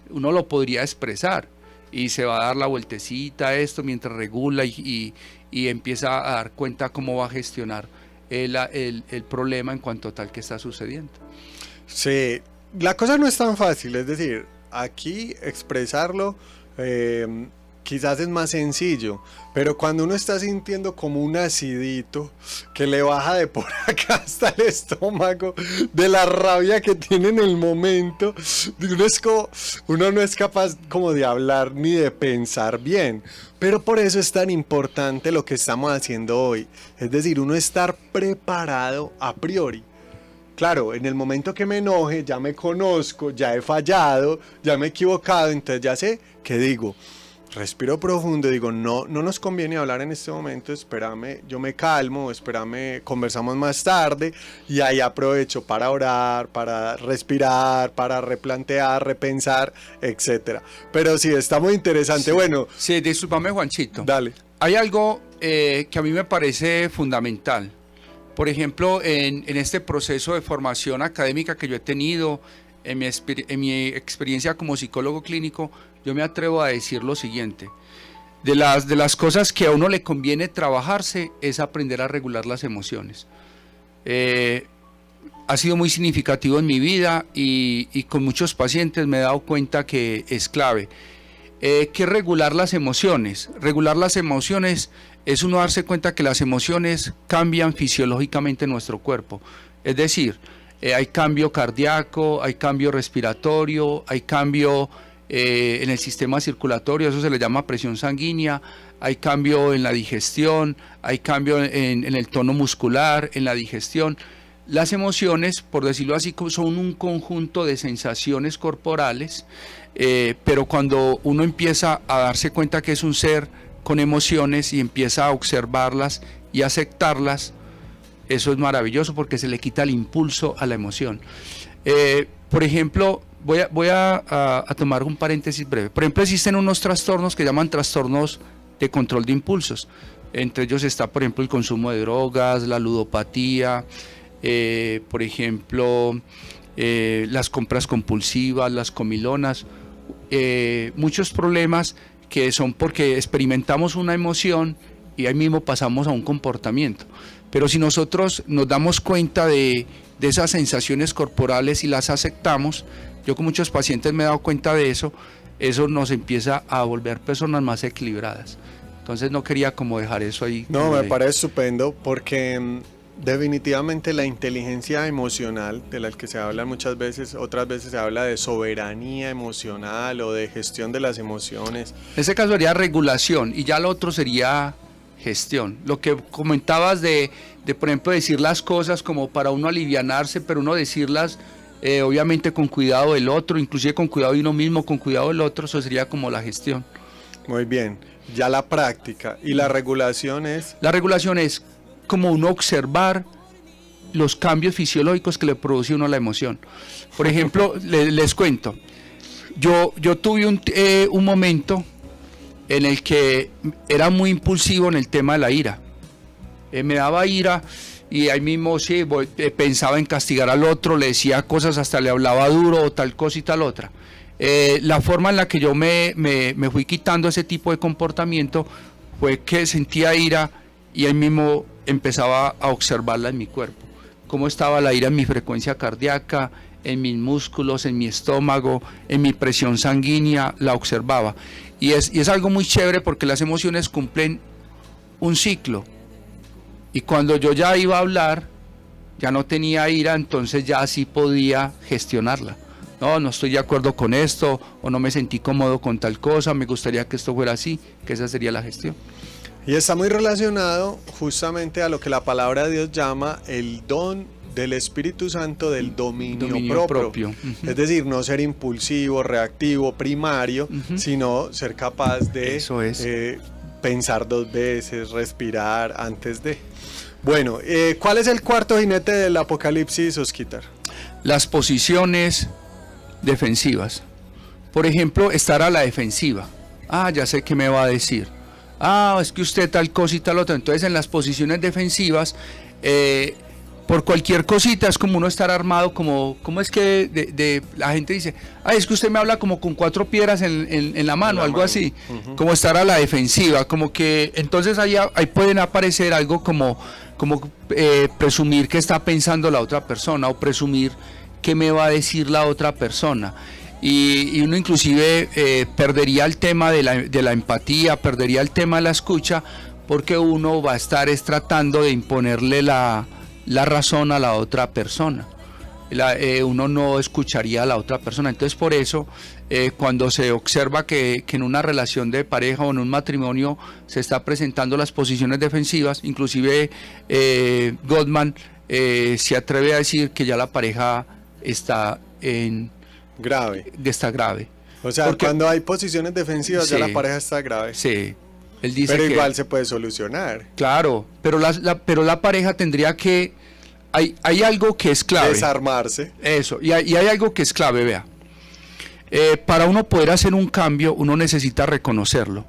Uno lo podría expresar y se va a dar la vueltecita a esto mientras regula y empieza a dar cuenta cómo va a gestionar el problema en cuanto a tal que está sucediendo. Sí, la cosa no es tan fácil, es decir, aquí expresarlo quizás es más sencillo, pero cuando uno está sintiendo como un acidito que le baja de por acá hasta el estómago, de la rabia que tiene en el momento, uno no es capaz como de hablar ni de pensar bien. Pero por eso es tan importante lo que estamos haciendo hoy, es decir, uno estar preparado a priori. Claro, en el momento que me enoje, ya me conozco, ya he fallado, ya me he equivocado, entonces ya sé qué digo. Respiro profundo, digo, no nos conviene hablar en este momento, espérame, yo me calmo, espérame, conversamos más tarde, y ahí aprovecho para orar, para respirar, para replantear, repensar, etcétera. Pero sí, está muy interesante. Sí. Bueno. Sí, discúlpame, Juanchito. Dale. Hay algo que a mí me parece fundamental. Por ejemplo, en este proceso de formación académica que yo he tenido, en mi experiencia como psicólogo clínico, yo me atrevo a decir lo siguiente: de las cosas que a uno le conviene trabajarse es aprender a regular las emociones. Ha sido muy significativo en mi vida y con muchos pacientes me he dado cuenta que es clave. ¿Qué regular las emociones? Regular las emociones es uno darse cuenta que las emociones cambian fisiológicamente en nuestro cuerpo. Es decir, hay cambio cardíaco, hay cambio respiratorio, hay cambio en el sistema circulatorio, eso se le llama presión sanguínea, hay cambio en la digestión, hay cambio en el tono muscular, en la digestión. Las emociones, por decirlo así, son un conjunto de sensaciones corporales, pero cuando uno empieza a darse cuenta que es un ser con emociones y empieza a observarlas y aceptarlas, eso es maravilloso porque se le quita el impulso a la emoción. Por ejemplo, voy a tomar un paréntesis breve. Por ejemplo, existen unos trastornos que llaman trastornos de control de impulsos. Entre ellos está, por ejemplo, el consumo de drogas, la ludopatía, por ejemplo, las compras compulsivas, las comilonas, muchos problemas que son porque experimentamos una emoción y ahí mismo pasamos a un comportamiento. Pero si nosotros nos damos cuenta de esas sensaciones corporales y las aceptamos, yo con muchos pacientes me he dado cuenta de eso nos empieza a volver personas más equilibradas. Entonces no quería como dejar eso ahí. No, me parece estupendo porque definitivamente la inteligencia emocional, de la que se habla muchas veces, otras veces se habla de soberanía emocional o de gestión de las emociones. En este caso sería regulación y ya lo otro sería gestión. Lo que comentabas de por ejemplo, decir las cosas como para uno alivianarse, pero uno decirlas obviamente con cuidado del otro, inclusive con cuidado de uno mismo, con cuidado del otro, eso sería como la gestión. Muy bien, ya la práctica. ¿Y la regulación es? La regulación es como uno observar los cambios fisiológicos que le produce a uno la emoción. Por ejemplo, les cuento, yo tuve un momento en el que era muy impulsivo en el tema de la ira. Me daba ira y ahí mismo sí, pensaba en castigar al otro, le decía cosas, hasta le hablaba duro o tal cosa y tal otra. La forma en la que yo me fui quitando ese tipo de comportamiento fue que sentía ira y ahí mismo empezaba a observarla en mi cuerpo, cómo estaba la ira en mi frecuencia cardíaca, en mis músculos, en mi estómago, en mi presión sanguínea, la observaba. Y es algo muy chévere porque las emociones cumplen un ciclo. Y cuando yo ya iba a hablar, ya no tenía ira, entonces ya sí podía gestionarla. No estoy de acuerdo con esto, o no me sentí cómodo con tal cosa, me gustaría que esto fuera así, que esa sería la gestión. Y está muy relacionado justamente a lo que la palabra de Dios llama el don del Espíritu Santo del dominio propio. Uh-huh. Es decir, no ser impulsivo, reactivo, primario, uh-huh, sino ser capaz de pensar dos veces, respirar antes de... Bueno, ¿cuál es el cuarto jinete del Apocalipsis, Osquitar? Las posiciones defensivas. Por ejemplo, estar a la defensiva. Ya sé qué me va a decir. Es que usted tal cosa y tal otra. Entonces, en las posiciones defensivas, por cualquier cosita es como uno estar armado, como es que la gente dice, es que usted me habla como con 4 piedras en la mano, algo así, uh-huh, como estar a la defensiva, como que entonces ahí pueden aparecer algo como presumir que está pensando la otra persona o presumir qué me va a decir la otra persona. y uno inclusive perdería el tema de la empatía, perdería el tema de la escucha, porque uno va a estar tratando de imponerle la razón a la otra persona. Uno no escucharía a la otra persona. Entonces por eso cuando se observa que en una relación de pareja o en un matrimonio se está presentando las posiciones defensivas, inclusive Gottman se atreve a decir que ya la pareja está grave. Está grave. O sea, porque cuando hay posiciones defensivas, sí, ya la pareja está grave. Sí. Él dice pero que, igual se puede solucionar. Claro, pero la pareja tendría que... Hay algo que es clave. Desarmarse. Eso, y hay algo que es clave, vea. Para uno poder hacer un cambio, uno necesita reconocerlo.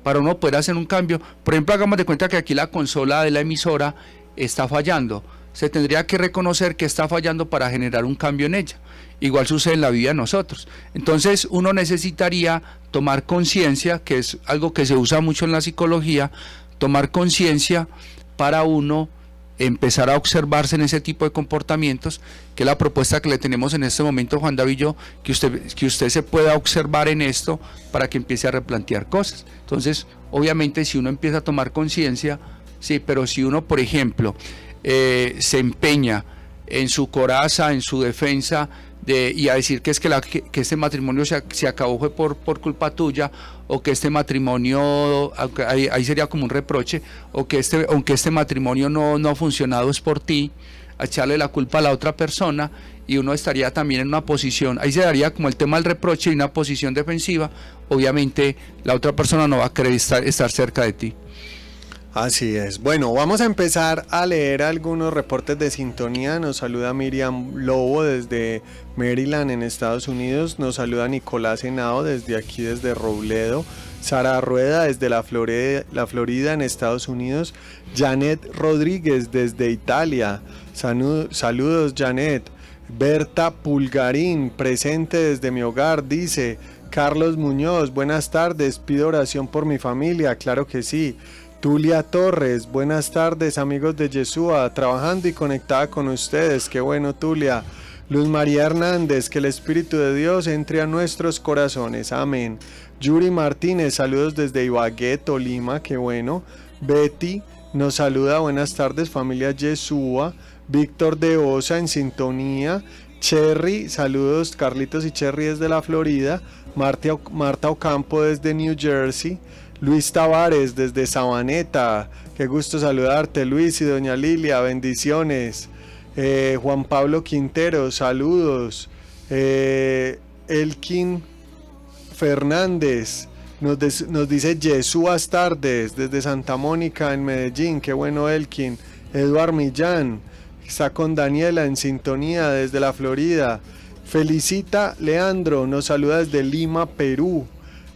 Para uno poder hacer un cambio, por ejemplo, hagamos de cuenta que aquí la consola de la emisora está fallando. Se tendría que reconocer que está fallando para generar un cambio en ella. Igual sucede en la vida de nosotros. Entonces uno necesitaría tomar conciencia, que es algo que se usa mucho en la psicología, tomar conciencia para uno empezar a observarse en ese tipo de comportamientos, que es la propuesta que le tenemos en este momento, Juan David y yo, que usted se pueda observar en esto para que empiece a replantear cosas. Entonces, obviamente, si uno empieza a tomar conciencia, sí, pero si uno, por ejemplo, se empeña en su coraza, en su defensa, y a decir que es que este matrimonio se acabó fue por culpa tuya, o que este matrimonio, ahí sería como un reproche, o que aunque este matrimonio no ha funcionado es por ti, a echarle la culpa a la otra persona, y uno estaría también en una posición, ahí se daría como el tema del reproche y una posición defensiva. Obviamente la otra persona no va a querer estar cerca de ti. Así es. Bueno, vamos a empezar a leer algunos reportes de sintonía. Nos saluda Miriam Lobo desde Maryland en Estados Unidos. Nos saluda Nicolás Henao desde Robledo. Sara Rueda desde la Florida en Estados Unidos. Janet Rodríguez desde Italia. Saludos, Janet. Berta Pulgarín, presente desde mi hogar, dice. Carlos Muñoz, buenas tardes. Pido oración por mi familia. Claro que sí. Tulia Torres, buenas tardes, amigos de Yeshua, trabajando y conectada con ustedes, qué bueno, Tulia. Luz María Hernández, que el Espíritu de Dios entre a nuestros corazones, amén. Yuri Martínez, saludos desde Ibagué, Tolima, qué bueno. Betty nos saluda, buenas tardes, familia Yeshua. Víctor de Osa en sintonía. Cherry, saludos, Carlitos y Cherry desde la Florida. Marta Ocampo desde New Jersey. Luis Tavares desde Sabaneta, qué gusto saludarte, Luis y doña Lilia, bendiciones. Juan Pablo Quintero, saludos. Elkin Fernández nos dice Jesús tardes desde Santa Mónica en Medellín, qué bueno, Elkin. Eduard Millán está con Daniela en sintonía desde la Florida. Felicita Leandro nos saluda desde Lima, Perú.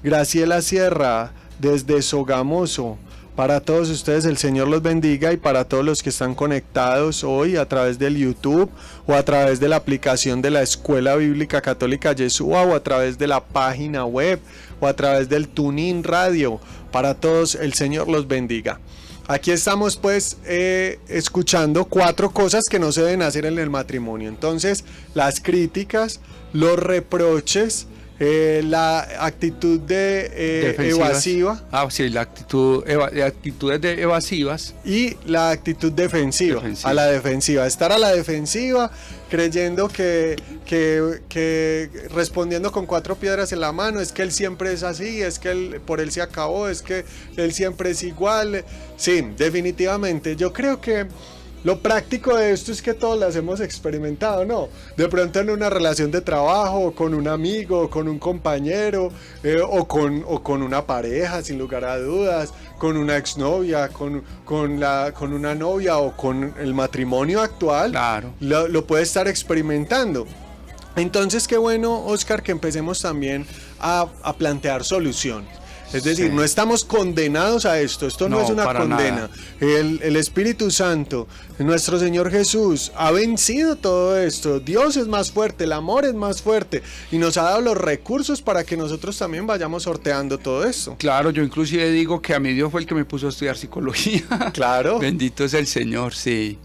Graciela Sierra desde Sogamoso. Para todos ustedes el Señor los bendiga, y para todos los que están conectados hoy a través del YouTube o a través de la aplicación de la Escuela Bíblica Católica Yeshua o a través de la página web o a través del TuneIn Radio, para todos el Señor los bendiga. Aquí estamos pues escuchando 4 cosas que no se deben hacer en el matrimonio. Entonces, las críticas, los reproches, la actitud evasiva. Sí, la actitudes evasivas. Y la actitud defensiva. A la defensiva. Estar a la defensiva, creyendo que respondiendo con 4 piedras en la mano, es que él siempre es así, es que por él se acabó, es que él siempre es igual. Sí, definitivamente. Yo creo que lo práctico de esto es que todos las hemos experimentado, ¿no? De pronto en una relación de trabajo, o con un amigo, o con un compañero, o con una pareja, sin lugar a dudas, con una exnovia, con una novia o con el matrimonio actual. Claro. Lo puede estar experimentando. Entonces, qué bueno, Oscar, que empecemos también a plantear soluciones. Es decir, sí, no estamos condenados a esto no es una condena. El Espíritu Santo, nuestro Señor Jesús, ha vencido todo esto. Dios es más fuerte, el amor es más fuerte, y nos ha dado los recursos para que nosotros también vayamos sorteando todo esto. Claro, yo inclusive digo que a mí Dios fue el que me puso a estudiar psicología. Claro. Bendito es el Señor, sí.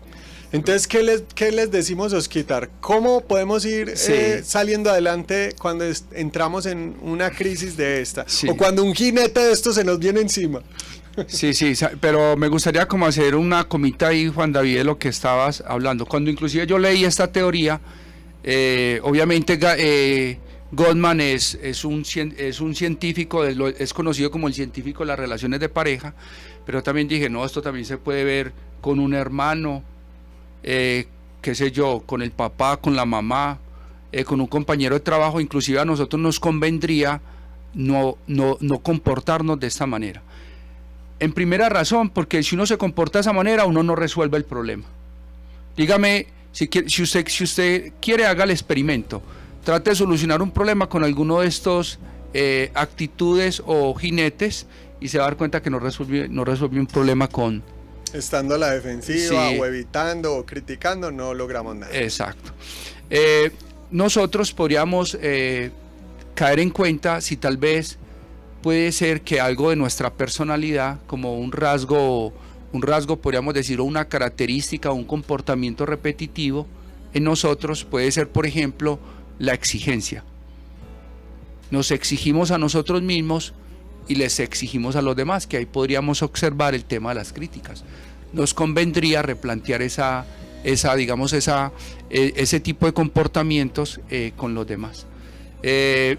Entonces, qué les decimos, Osquitar? ¿Cómo podemos ir saliendo adelante cuando entramos en una crisis de esta? Sí. O cuando un jinete de estos se nos viene encima. Sí, pero me gustaría como hacer una comita ahí, Juan David, de lo que estabas hablando. Cuando inclusive yo leí esta teoría, obviamente Gottman es un científico, es conocido como el científico de las relaciones de pareja, pero también dije, no, esto también se puede ver con un hermano, qué sé yo, con el papá, con la mamá, con un compañero de trabajo. Inclusive a nosotros nos convendría no comportarnos de esta manera. En primera razón, porque si uno se comporta de esa manera, uno no resuelve el problema. Dígame, si usted quiere, haga el experimento. Trate de solucionar un problema con alguno de estos actitudes o jinetes y se va a dar cuenta que no resolvió un problema con... Estando a la defensiva, sí, o evitando o criticando, no logramos nada. Exacto. Nosotros podríamos caer en cuenta si tal vez puede ser que algo de nuestra personalidad, como un rasgo podríamos decir, o una característica o un comportamiento repetitivo en nosotros, puede ser, por ejemplo, la exigencia. Nos exigimos a nosotros mismos y les exigimos a los demás, que ahí podríamos observar el tema de las críticas. Nos convendría replantear ese tipo de comportamientos con los demás.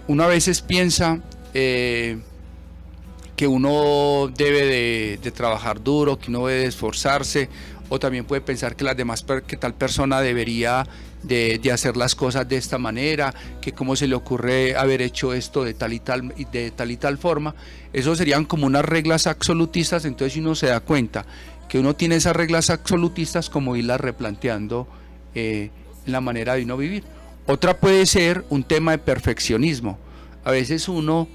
Uno a veces piensa que uno debe de trabajar duro, que uno debe de esforzarse, o también puede pensar que tal persona debería de hacer las cosas de esta manera, que cómo se le ocurre haber hecho esto de tal y tal forma. Eso serían como unas reglas absolutistas. Entonces, si uno se da cuenta que uno tiene esas reglas absolutistas, como irlas replanteando en la manera de uno vivir. Otra puede ser un tema de perfeccionismo. A veces uno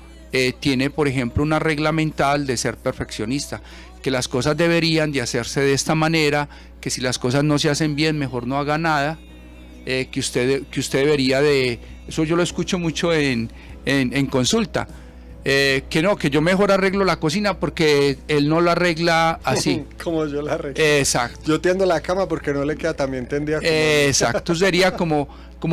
tiene, por ejemplo, una regla mental de ser perfeccionista, que las cosas deberían de hacerse de esta manera, que si las cosas no se hacen bien, mejor no haga nada, que usted debería de... Eso yo lo escucho mucho en consulta, que yo mejor arreglo la cocina porque él no la arregla así. Como yo la arreglo. Exacto. Yo tiendo la cama porque no le queda, también tendría como... Exacto, sería como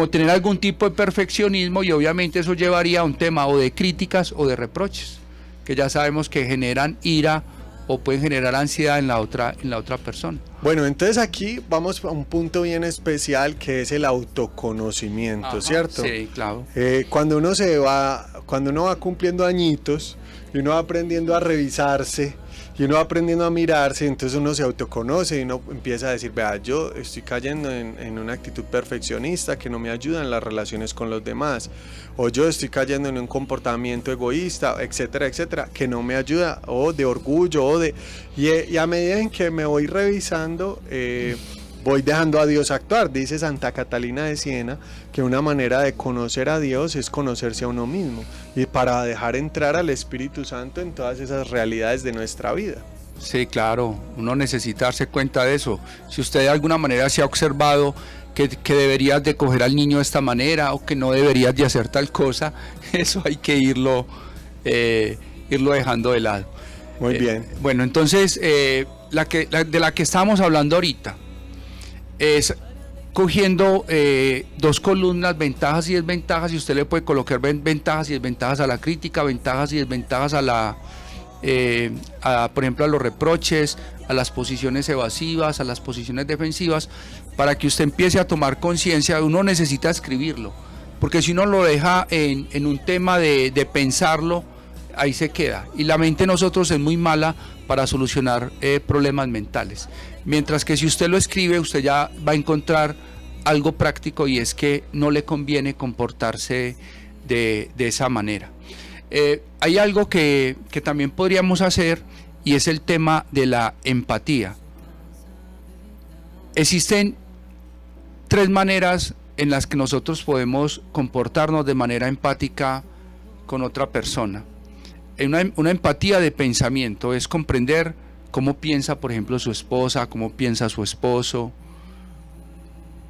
tener algún tipo de perfeccionismo, y obviamente eso llevaría a un tema o de críticas o de reproches, que ya sabemos que generan ira o pueden generar ansiedad en la otra persona. Bueno, entonces aquí vamos a un punto bien especial, que es el autoconocimiento. Ajá, ¿cierto? Sí, claro. Cuando uno va cumpliendo añitos y uno va aprendiendo a revisarse y uno va aprendiendo a mirarse, entonces uno se autoconoce y uno empieza a decir, vea, yo estoy cayendo en una actitud perfeccionista que no me ayuda en las relaciones con los demás, o yo estoy cayendo en un comportamiento egoísta, etcétera, etcétera, que no me ayuda, o de orgullo, y a medida en que me voy revisando, voy dejando a Dios actuar. Dice Santa Catalina de Siena que una manera de conocer a Dios es conocerse a uno mismo, y para dejar entrar al Espíritu Santo en todas esas realidades de nuestra vida. Sí, claro, uno necesita darse cuenta de eso. Si usted de alguna manera se ha observado que deberías de coger al niño de esta manera, o que no deberías de hacer tal cosa, eso hay que irlo dejando de lado. Muy bien. Bueno, entonces, de la que estamos hablando ahorita es cogiendo dos columnas, ventajas y desventajas, y usted le puede colocar ventajas y desventajas a la crítica, ventajas y desventajas por ejemplo, a los reproches, a las posiciones evasivas, a las posiciones defensivas, para que usted empiece a tomar conciencia. Uno necesita escribirlo, porque si uno lo deja en un tema de pensarlo, ahí se queda, y la mente de nosotros es muy mala para solucionar problemas mentales, mientras que si usted lo escribe, usted ya va a encontrar algo práctico, y es que no le conviene comportarse de esa manera. Hay algo que también podríamos hacer, y es el tema de la empatía. Existen tres maneras en las que nosotros podemos comportarnos de manera empática con otra persona. Una empatía de pensamiento es comprender cómo piensa, por ejemplo, su esposa, cómo piensa su esposo,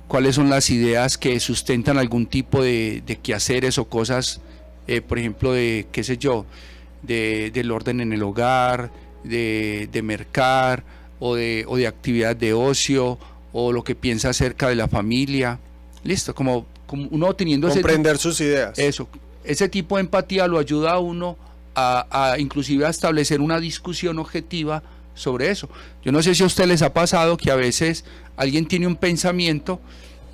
cuáles son las ideas que sustentan algún tipo de quehaceres o cosas, por ejemplo, qué sé yo, del orden en el hogar, de mercar, o de actividad de ocio, o lo que piensa acerca de la familia. Listo, como uno teniendo comprender sus ideas. Eso, ese tipo de empatía lo ayuda a uno a inclusive a establecer una discusión objetiva sobre eso. Yo no sé si a usted les ha pasado que a veces alguien tiene un pensamiento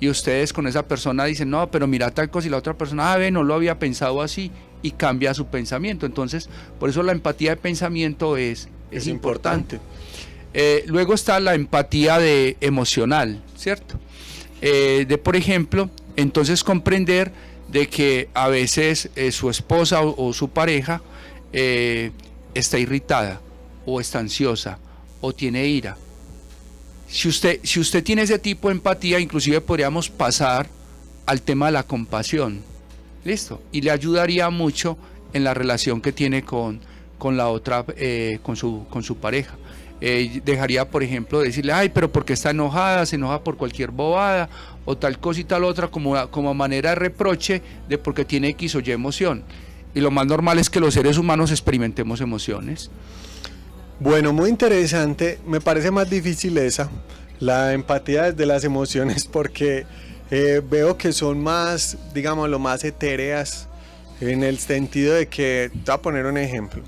y ustedes con esa persona dicen, no, pero mira tal cosa, y la otra persona, no lo había pensado así, y cambia su pensamiento. Entonces, por eso la empatía de pensamiento es importante. Luego está la empatía emocional, ¿cierto? Por ejemplo, entonces comprender de que a veces su esposa o su pareja está irritada, o está ansiosa, o tiene ira. Si usted tiene ese tipo de empatía, inclusive podríamos pasar al tema de la compasión. Listo. Y le ayudaría mucho en la relación que tiene con la otra, con su pareja. Dejaría, por ejemplo, decirle, ay, pero ¿por qué está enojada? Se enoja por cualquier bobada, o tal cosa y tal otra, como manera de reproche de porque tiene X o Y emoción. Y lo más normal es que los seres humanos experimentemos emociones. Bueno, muy interesante. Me parece más difícil la empatía desde las emociones, porque veo que son más, digámoslo, más etéreas, en el sentido de que, te voy a poner un ejemplo.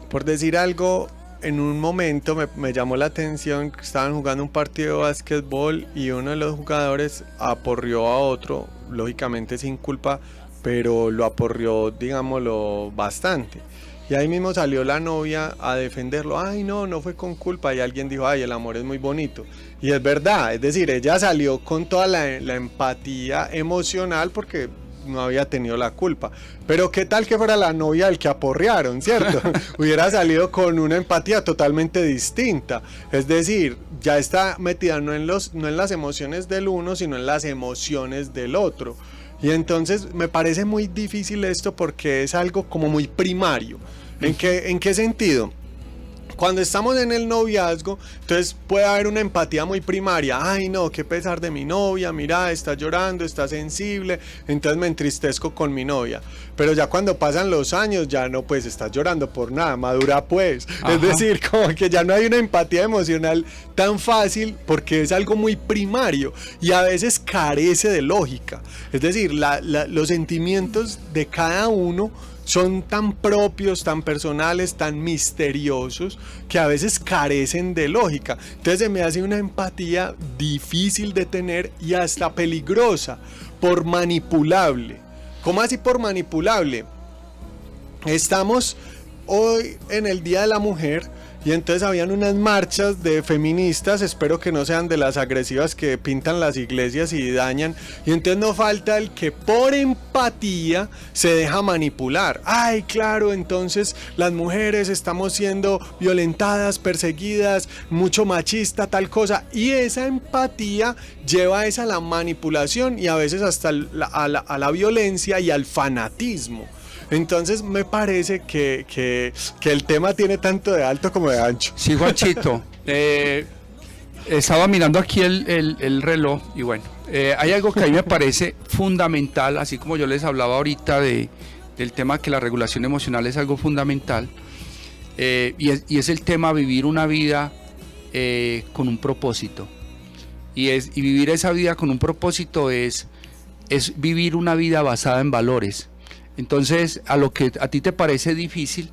Por decir algo, en un momento me llamó la atención que estaban jugando un partido de básquetbol y uno de los jugadores aporrió a otro, lógicamente sin culpa, pero lo aporrió, digámoslo, bastante. Y ahí mismo salió la novia a defenderlo. Ay, no fue con culpa. Y alguien dijo, ay, el amor es muy bonito. Y es verdad, es decir, ella salió con toda la empatía emocional porque no había tenido la culpa. Pero qué tal que fuera la novia el que aporrearon, ¿cierto? Hubiera salido con una empatía totalmente distinta. Es decir, ya está metida no en las emociones del uno, sino en las emociones del otro. Y entonces me parece muy difícil esto porque es algo como muy primario. ¿En qué sentido? Cuando estamos en el noviazgo, entonces puede haber una empatía muy primaria. Ay, no, qué pesar de mi novia, mira, está llorando, está sensible, entonces me entristezco con mi novia. Pero ya cuando pasan los años, ya no, pues estás llorando por nada, madura pues. Ajá. Es decir, como que ya no hay una empatía emocional tan fácil porque es algo muy primario y a veces carece de lógica. Es decir, los sentimientos de cada uno son tan propios, tan personales, tan misteriosos, que a veces carecen de lógica. Entonces se me hace una empatía difícil de tener y hasta peligrosa, por manipulable. ¿Cómo así por manipulable? Estamos hoy en el Día de la Mujer y entonces habían unas marchas de feministas, espero que no sean de las agresivas que pintan las iglesias y dañan, y entonces no falta el que por empatía se deja manipular. Ay, claro, entonces las mujeres estamos siendo violentadas, perseguidas, mucho machista, tal cosa, y esa empatía lleva a la manipulación y a veces hasta a la violencia y al fanatismo. Entonces me parece que el tema tiene tanto de alto como de ancho. Sí, Juanchito. Estaba mirando aquí el reloj y bueno, hay algo que a mí me parece fundamental, así como yo les hablaba ahorita del tema que la regulación emocional es algo fundamental, y es el tema vivir una vida con un propósito. Y vivir esa vida con un propósito es vivir una vida basada en valores. Entonces, a lo que a ti te parece difícil,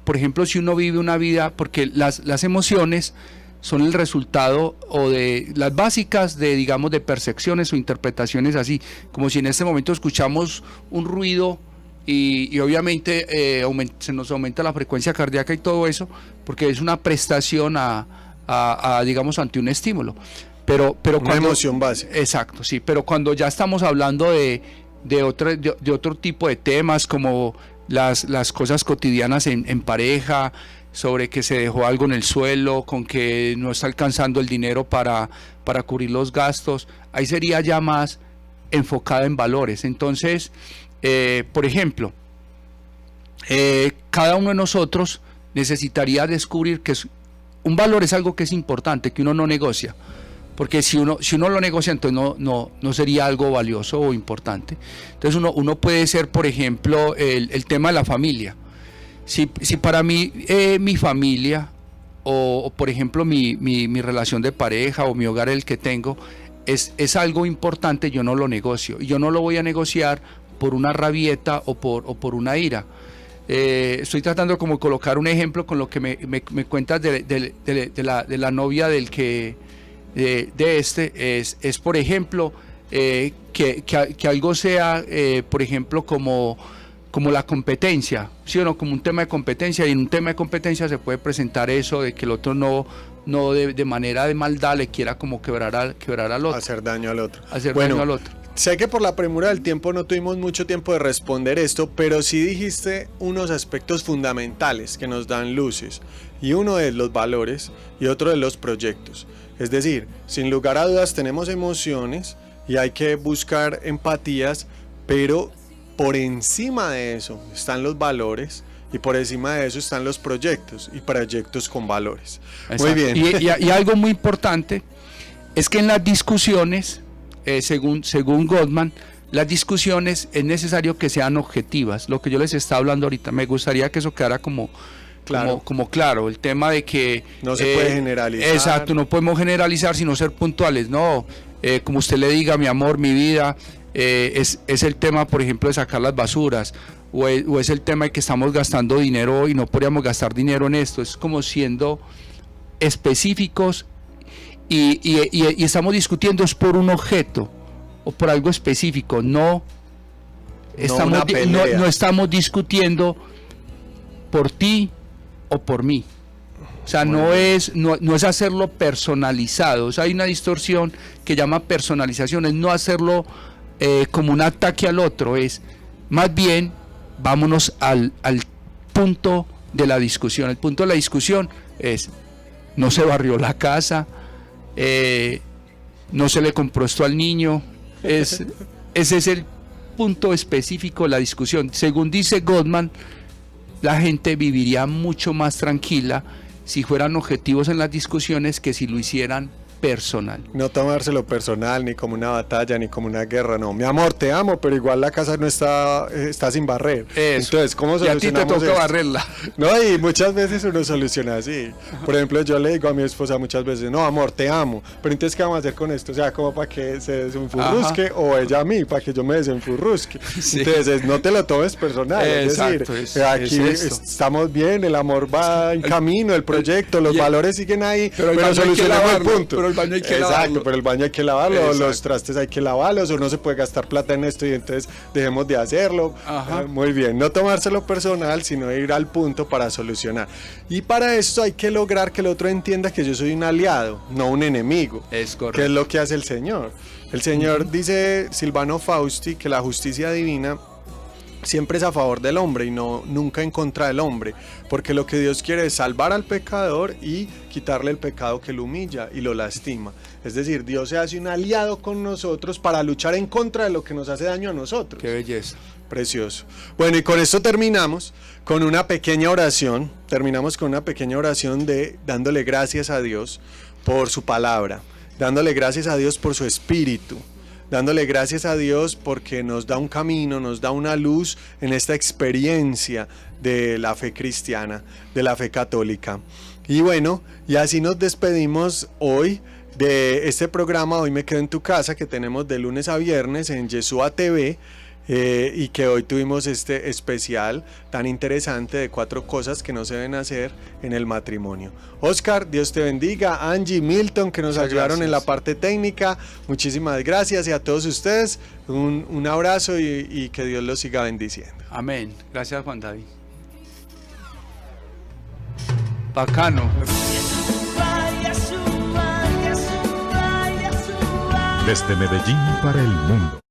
por ejemplo, si uno vive una vida, porque las emociones son el resultado o de las básicas de, digamos, de percepciones o interpretaciones así, como si en este momento escuchamos un ruido y obviamente se nos aumenta la frecuencia cardíaca y todo eso, porque es una prestación digamos, ante un estímulo. Pero una emoción base. Exacto, sí, pero cuando ya estamos hablando de otro tipo de temas como las cosas cotidianas en pareja, sobre que se dejó algo en el suelo, con que no está alcanzando el dinero para cubrir los gastos, ahí sería ya más enfocada en valores. Entonces, por ejemplo, cada uno de nosotros necesitaría descubrir que un valor es algo que es importante, que uno no negocia. Porque si uno lo negocia, entonces no sería algo valioso o importante. Entonces uno puede ser, por ejemplo, el tema de la familia. Si para mí mi familia o por ejemplo mi relación de pareja o mi hogar el que tengo, es algo importante, yo no lo negocio. Y yo no lo voy a negociar por una rabieta o por una ira. Estoy tratando como colocar un ejemplo con lo que me cuentas de la novia del que es por ejemplo que algo sea por ejemplo como la competencia, ¿sí o no? Como un tema de competencia, y en un tema de competencia se puede presentar eso de que el otro no de manera de maldad le quiera como quebrar al otro, hacer daño al otro. Daño al otro. Sé que por la premura del tiempo no tuvimos mucho tiempo de responder esto, pero sí dijiste unos aspectos fundamentales que nos dan luces, y uno es los valores y otro es los proyectos. Es decir, sin lugar a dudas tenemos emociones y hay que buscar empatías, pero por encima de eso están los valores y por encima de eso están los proyectos, y proyectos con valores. Exacto. Muy bien. Y algo muy importante es que en las discusiones, según Gottman, las discusiones es necesario que sean objetivas. Lo que yo les estaba hablando ahorita, me gustaría que eso quedara como claro, el tema de que no se puede generalizar. Exacto, no podemos generalizar sino ser puntuales. No, como usted le diga, mi amor, mi vida, es el tema, por ejemplo, de sacar las basuras, o es el tema de que estamos gastando dinero y no podríamos gastar dinero en esto. Es como siendo específicos y estamos discutiendo es por un objeto o por algo específico. No estamos discutiendo por ti o por mí. O sea, no es hacerlo personalizado. O sea, hay una distorsión que llama personalización, es no hacerlo como un ataque al otro, es más bien vámonos al punto de la discusión. El punto de la discusión es: no se barrió la casa, no se le compró esto al niño. Ese es el punto específico de la discusión. Según dice Gottman, la gente viviría mucho más tranquila si fueran objetivos en las discusiones que si lo hicieran personal. No tomárselo personal, ni como una batalla, ni como una guerra, no. Mi amor, te amo, pero igual la casa no está sin barrer. Eso. Entonces, ¿cómo solucionamos y a ti te toca esto? barrerla. No, y muchas veces uno soluciona así. Por ejemplo, yo le digo a mi esposa muchas veces: no, amor, te amo, pero entonces, ¿qué vamos a hacer con esto? O sea, como para que se desenfurrusque, o ella a mí, para que yo me desenfurrusque. Sí. Entonces, no te lo tomes personal. Exacto, es decir, aquí estamos bien, el amor va en camino, el proyecto, los valores siguen ahí, pero solucionamos el punto. Pero el baño hay que Exacto, lavarlo. pero el baño hay que lavarlo, los trastes hay que lavarlos, o no se puede gastar plata en esto y entonces dejemos de hacerlo. Muy bien, no tomárselo personal, sino ir al punto para solucionar. Y para esto hay que lograr que el otro entienda que yo soy un aliado, no un enemigo. Es correcto. Que es lo que hace el Señor. El Señor dice, Silvano Fausti, que la justicia divina siempre es a favor del hombre y nunca en contra del hombre, porque lo que Dios quiere es salvar al pecador y quitarle el pecado que lo humilla y lo lastima. Es decir, Dios se hace un aliado con nosotros para luchar en contra de lo que nos hace daño a nosotros. Qué belleza. Precioso. Bueno, y con esto terminamos con una pequeña oración. Terminamos con una pequeña oración de dándole gracias a Dios por su palabra, dándole gracias a Dios por su espíritu, dándole gracias a Dios porque nos da un camino, nos da una luz en esta experiencia de la fe cristiana, de la fe católica. Y bueno, y así nos despedimos hoy de este programa Hoy me quedo en tu casa, que tenemos de lunes a viernes en Yeshua TV. Y que hoy tuvimos este especial tan interesante de 4 cosas que no se deben hacer en el matrimonio. Oscar, Dios te bendiga. Angie, Milton, que nos ayudaron en la parte técnica, muchísimas gracias, y a todos ustedes un abrazo y que Dios los siga bendiciendo. Amén. Gracias, Juan David. Bacano. Desde Medellín para el mundo.